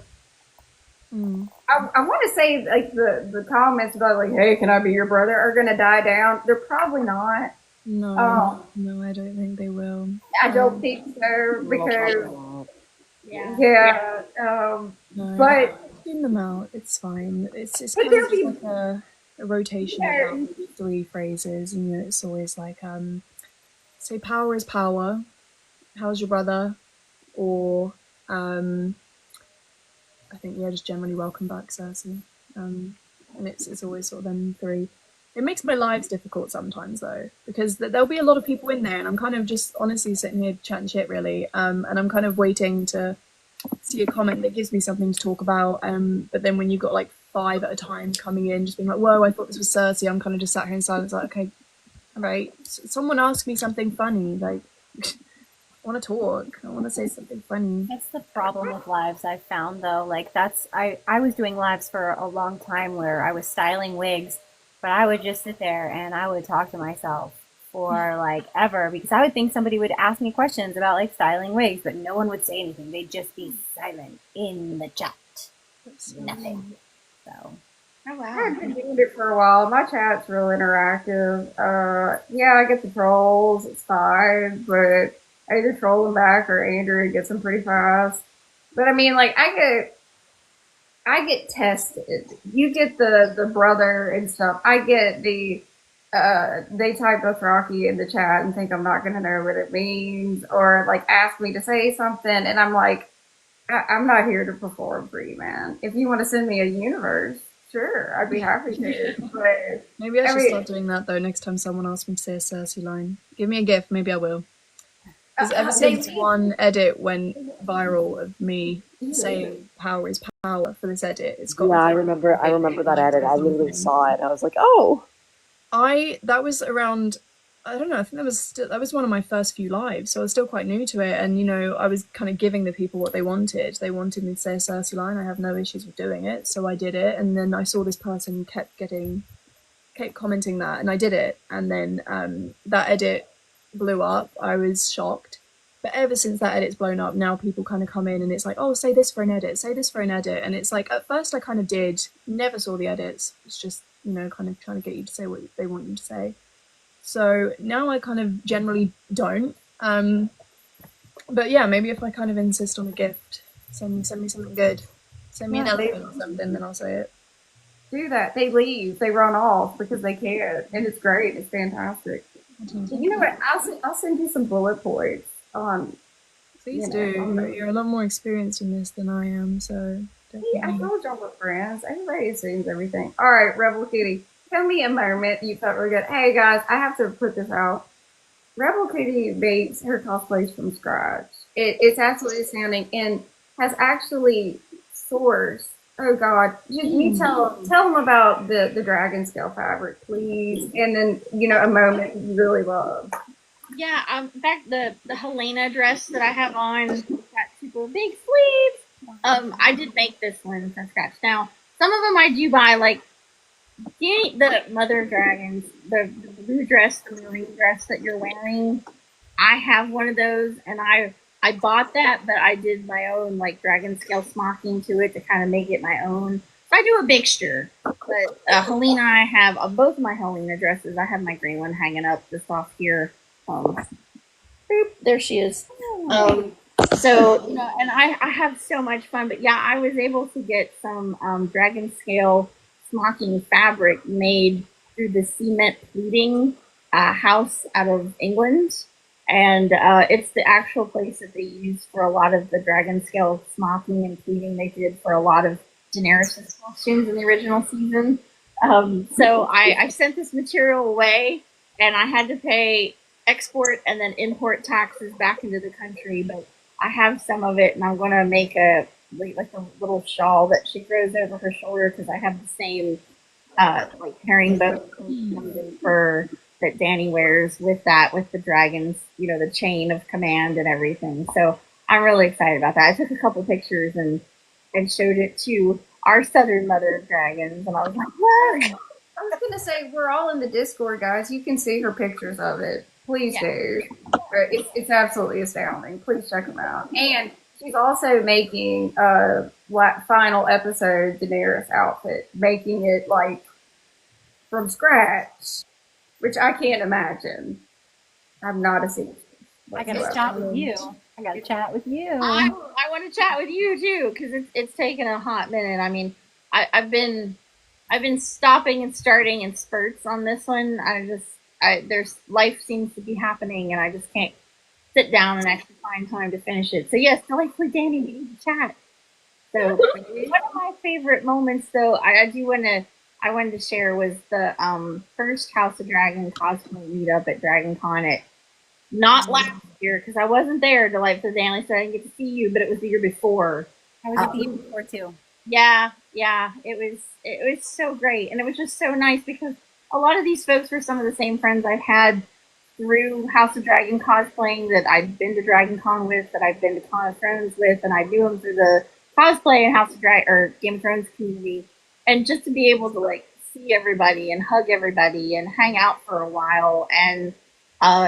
I want to say like the comments about like, hey, can I be your brother are gonna die down. They're probably not.
No,
Um,
no, I don't think they will.
I don't think so because
Yeah.
yeah,
No,
but
tune them out. It's fine. It's
but
kind of
there'll
just
be
like a rotation of about
yeah,
maybe three phrases, and it's always like say power is power. How's your brother? Or I think yeah, just generally welcome back, Cersei. And it's always sort of them three. It makes my lives difficult sometimes though, because there'll be a lot of people in there, and I'm kind of just honestly sitting here chatting shit really, and I'm kind of waiting to see a comment that gives me something to talk about. But then when you've got like five at a time coming in, just being like, "Whoa, I thought this was Cersei," I'm kind of just sat here in silence, like, "Okay, all right, someone ask me something funny, like." want to talk. I want to say something funny.
That's the problem with lives I've found though. Like I was doing lives for a long time where I was styling wigs, but I would just sit there and I would talk to myself for like ever because I would think somebody would ask me questions about like styling wigs, but no one would say anything. They'd just be silent in the chat. Nothing. So
Oh wow.
I've been doing it for a while. My chat's real interactive. Yeah, I get the trolls. It's fine, but I either troll them back or Andrew gets them pretty fast. But I mean, like, I get tested. You get the brother and stuff. I get they type Dothraki in the chat and think I'm not gonna know what it means, or like ask me to say something, and I'm like, I'm not here to perform for you, man. If you want to send me a universe, sure, I'd be happy to. But
Maybe I should
every
start doing that though. Next time someone asks me to say a Cersei line, give me a gift. Maybe I will. Because ever since one edit went viral of me saying "power is power" for this edit, it's got
Yeah,
me
I
thinking.
remember. I remember that edit. I literally
Something.
saw it. And I was like, oh.
That was around, I don't know, I think that was one of my first few lives, so I was still quite new to it, and I was kind of giving the people what they wanted. They wanted me to say a Cersei line. I have no issues with doing it, so I did it, and then I saw this person kept commenting that, and I did it, and then that edit blew up. I was shocked. But ever since that edit's blown up, now people kind of come in and it's like, oh, say this for an edit, say this for an edit. And it's like, at first I kind of did, never saw the edits. It's just, kind of trying to get you to say what they want you to say. So now I kind of generally don't. But yeah, maybe if I kind of insist on a gift, send me something good. Send me an elephant or something, then I'll say it.
do that, they leave, they run off because they can, and it's great. It's fantastic. You know what? I'll send you some bullet points on.
Please do. You're a lot more experienced in this than I am, so definitely.
I told y'all we're friends. Everybody assumes everything. All right, Rebel Kitty, tell me a moment you felt really good. Hey guys, I have to put this out. Rebel Kitty makes her cosplays from scratch. It's absolutely astounding and has actually sourced. Oh God, you tell them about the dragon scale fabric, please, and then a moment you really love.
Yeah, in fact, the Helena dress that I have on got super big sleeves. I did make this one from scratch. Now, some of them I do buy, like the Mother of Dragons, the blue dress, the marine dress that you're wearing. I have one of those, and I bought that, but I did my own like dragon scale smocking to it to kind of make it my own. So I do a mixture. But Helena, I have both of my Helena dresses. I have my green one hanging up just off here. Boop, there she is. So and I have so much fun. But yeah, I was able to get some dragon scale smocking fabric made through the cement pleating house out of England. And it's the actual place that they use for a lot of the dragon scale smocking and pleating they did for a lot of Daenerys' costumes in the original season. So I sent this material away, and I had to pay export and then import taxes back into the country. But I have some of it, and I'm going to make a little shawl that she throws over her shoulder because I have the same like herringbone fur that Danny wears with the dragons, the chain of command and everything. So I'm really excited about that. I took a couple pictures and showed it to our Southern Mother of Dragons, and I was like, what?
I was gonna say we're all in the Discord, guys. You can see her pictures of it. Please do. It's absolutely astounding. Please check them out. And she's also making a final episode Daenerys outfit, making it like from scratch, which I can't imagine. I'm not a seamstress.
I gotta chat with you. I gotta chat with you.
I want to chat with you too because it's taken a hot minute. I mean, I've been stopping and starting in spurts on this one. There's life seems to be happening, and I just can't sit down and actually find time to finish it. So yes, delightfully Danny, we need to chat. So one of my favorite moments, though, I wanted to share was the first House of Dragon cosplay meetup at Dragon Con not last year because I wasn't there, Delightful Danny, so I didn't get to see you, but it was the year before.
I was at the year before too.
Yeah, it was so great, and it was just so nice because a lot of these folks were some of the same friends I've had through House of Dragon cosplaying that I'd been to Dragon Con with, that I've been to Con of Thrones with, and I knew them through the cosplay and House of Dragon or Game of Thrones community. And just to be able to like see everybody and hug everybody and hang out for a while, and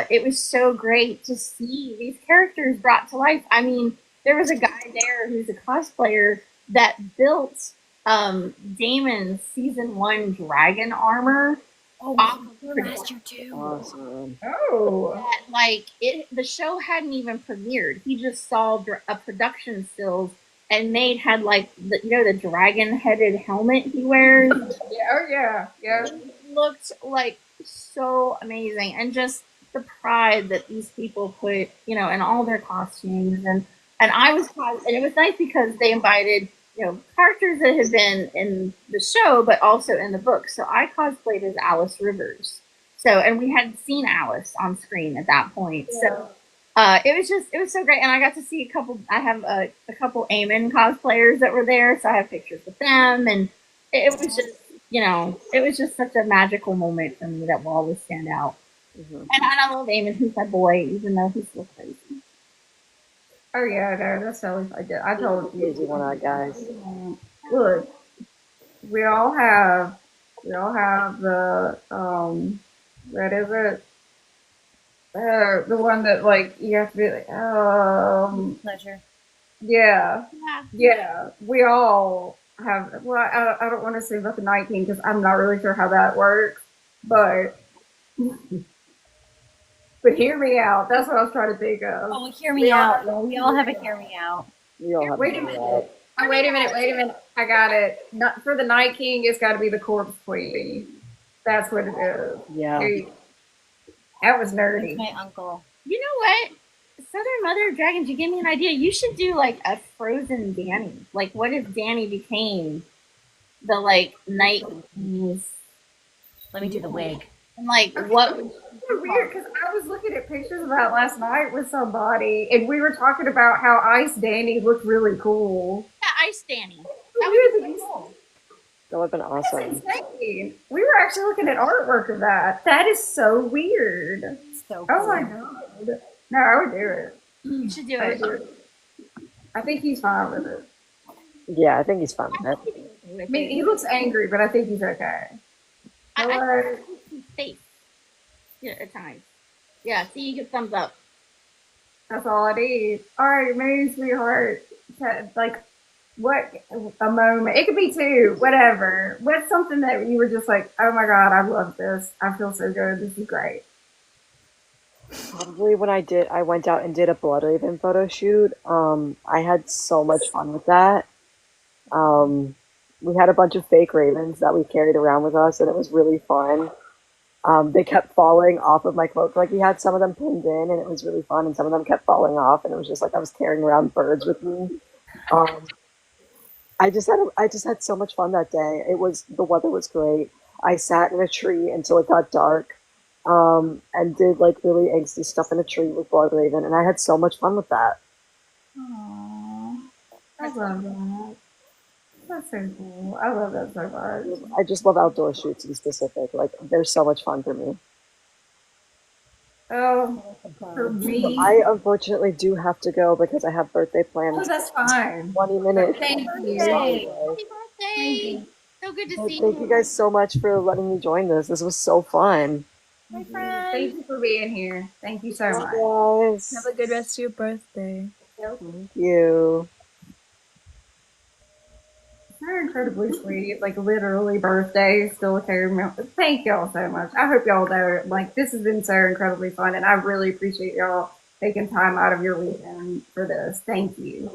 it was so great to see these characters brought to life. I mean, there was a guy there who's a cosplayer that built Damon's season 1 dragon armor
Oh,
off
we were last year too.
Awesome.
Oh,
that, like it the show hadn't even premiered. He just saw a production stills and had like the dragon headed helmet he wears.
yeah, oh yeah, yeah.
It looked like so amazing, and just the pride that these people put in all their costumes, and and it was nice because they invited characters that had been in the show but also in the book. So I cosplayed as Alice Rivers. So, and we had seen Alice on screen at that point. Yeah. So it was so great. And I got to see I have a couple Eamon cosplayers that were there. So I have pictures with them. And it was just, it was just such a magical moment for me that will always stand out. Mm-hmm. And I love Eamon, who's my boy, even though he's still crazy.
Oh yeah, no, that's totally. I told you.
Easy one out, guys.
Look, we all have the what is it? The one that like you have to be like
Pleasure.
Yeah. We all have. Well, I don't want to say about the Night King because I'm not really sure how that works, but. But hear me out. That's what I was trying to think of.
Oh, hear me out. Well, we all have a hear me out.
We all have
wait a minute. Oh, wait a minute. I got it. Not for the Night King, it's got to be the Corpse Queen. That's what it is.
Yeah.
That was nerdy.
That's my uncle.
You know what? Southern Mother of Dragons, you gave me an idea. You should do like a frozen Danny. Like, what if Danny became the like Night King?
Let me do the wig.
And like, what?
So weird because I was looking at pictures of that last night with somebody, and we were talking about how Ice Danny looked really cool.
Yeah, Ice Danny. That would be cool.
That would have been awesome.
That's insane. We were actually looking at artwork of that. That is so weird.
So cool.
Oh my god. No, I would do it.
You should do it.
I think he's fine with it.
Yeah, I think he's fine with it.
I mean, he looks angry, but I think he's okay.
I think he's safe. Yeah, at times. Yeah, see, you get thumbs up.
That's all I need. All right, maybe sweetheart. Like, what a moment. It could be 2, whatever. What's something that you were just like, oh my god, I love this. I feel so good. This is great.
Probably when I went out and did a Bloodraven photo shoot. I had so much fun with that. We had a bunch of fake ravens that we carried around with us, and it was really fun. They kept falling off of my clothes. Like, we had some of them pinned in, and it was really fun, and some of them kept falling off, and it was just like I was carrying around birds with me. I just had so much fun that day. The weather was great. I sat in a tree until it got dark, and did like really angsty stuff in a tree with Bloodraven, and I had so much fun with that.
Aww, I love that. That's so cool. I love that so much.
I just love outdoor shoots in specific. Like, they're so much fun for me.
Oh, for me.
I unfortunately do have to go because I have birthday plans.
Oh, that's fine.
20 minutes.
Thank you.
Happy birthday! So good to see you.
Thank you guys so much for letting me join this. This was so fun.
My friend.
Thank you for being here. Thank you so much.
Guys.
Have a good rest of your birthday.
Thank you.
They're incredibly sweet. Like, literally, birthday still a care. Thank y'all so much. I hope y'all know, like, this has been so incredibly fun, and I really appreciate y'all taking time out of your weekend for this. Thank you.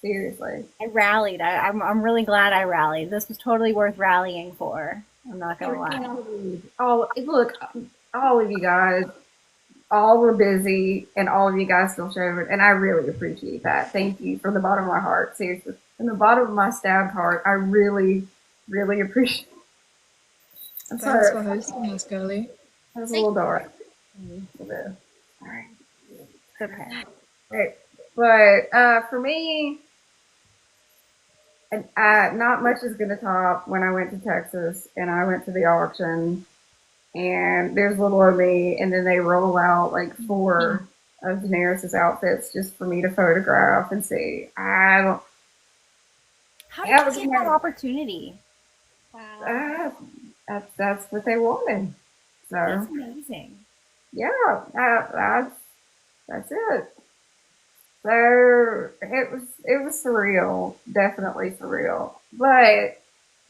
Seriously.
I rallied. I'm really glad I rallied. This was totally worth rallying for. I'm not gonna lie.
Look, all of you guys, all were busy, and all of you guys still showed, and I really appreciate that. Thank you from the bottom of my heart. Seriously, from the bottom of my stabbed heart, I really, really appreciate. I'm sorry.
Thanks for hosting us, girlie.
That was a little dark. All right.
Okay.
Right. But for me, and not much is going to top when I went to Texas and I went to the auction. and there's little of me, and then they roll out like four of Daenerys's outfits just for me to photograph and see. I don't.
How did
That
you
was
get that opportunity?
Wow.
that's what they wanted.
That's
So
amazing.
yeah, that's it. So it was surreal, definitely surreal. But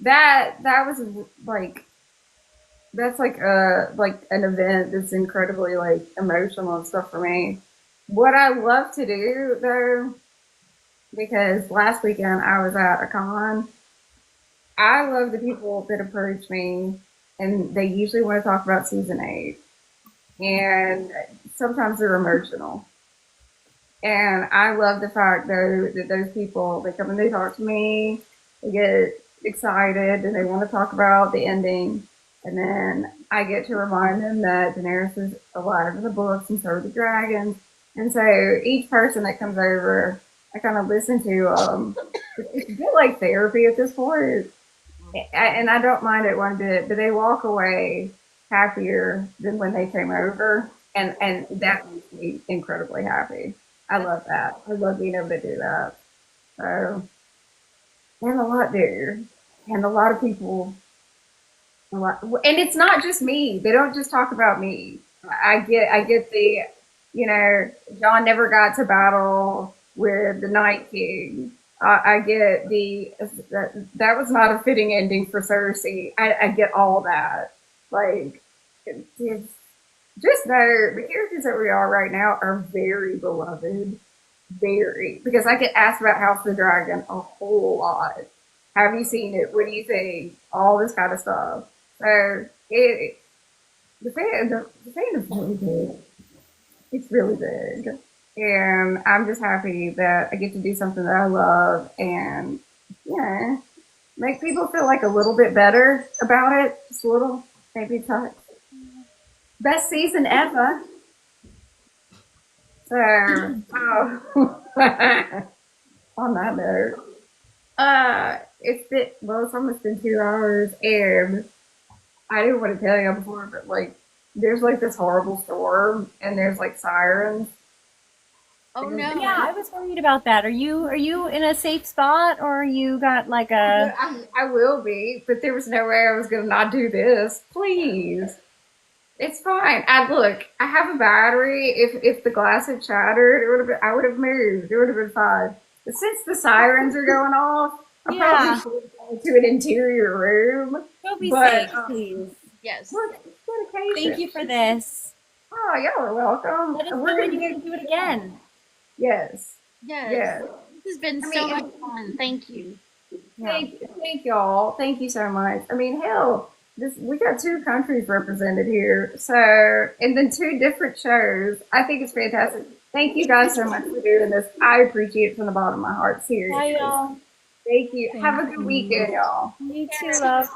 that was like that's like an event that's incredibly like emotional and stuff for me. What I love to do though, because last weekend I was at a con, I love the people that approach me and they usually want to talk about season 8. And sometimes they're emotional. And I love the fact though that those people they come and they talk to me, they get excited and they want to talk about the ending, and then I get to remind them that Daenerys is alive in the books and so are the dragons. And so each person that comes over, I kind of listen to. It's a bit like therapy at this point, and I don't mind it one bit. But they walk away happier than when they came over, and that makes me incredibly happy. I
That's
love that. I love being able to do that. So, and a lot there, and a lot of people, a lot, and it's not just me. They don't just talk about me. I get the, John never got to battle with the Night King. I get that was not a fitting ending for Cersei. I get all that. Like, it's just know the characters that we are right now are very beloved. Very. Because I get asked about House of the Dragon a whole lot. Have you seen it? What do you think? All this kind of stuff. So the fan is really big. It's really big. And I'm just happy that I get to do something that I love and yeah, make people feel like a little bit better about it. Just a little, maybe touch. Best season ever. So, oh, on that note, it's almost been 2 hours, and I didn't want to tell you before, but like, there's like this horrible storm, and there's like sirens.
oh
Yeah,
no.
I was worried about that. Are you in a safe spot, or you got like a?
I will be, but there was no way I was going to not do this. Please. It's fine. Look. I have a battery. If the glass had shattered, it would have been. I would have moved. It would have been fine. But since the sirens are going off, I'm probably
Yeah,
going to an interior room.
go be
But
safe, please.
Yes.
look, it's
Thank
dedication.
you for this.
Oh, y'all are welcome.
Let us
And
know
we're
when
gonna
you want
get
to do it again.
yes,
Yes.
yes.
This has been
I
so
mean,
much fun. Thank you.
Yeah.
thank y'all. Thank you so much. I mean, hell, this we got two countries represented here, so and then two different shows. I think it's fantastic. Thank you guys so much for doing this. I appreciate it from the bottom of my heart.
Bye,
Seriously.
y'all.
Thank you. Have
Thank
a good
you.
weekend, y'all.
You too, love.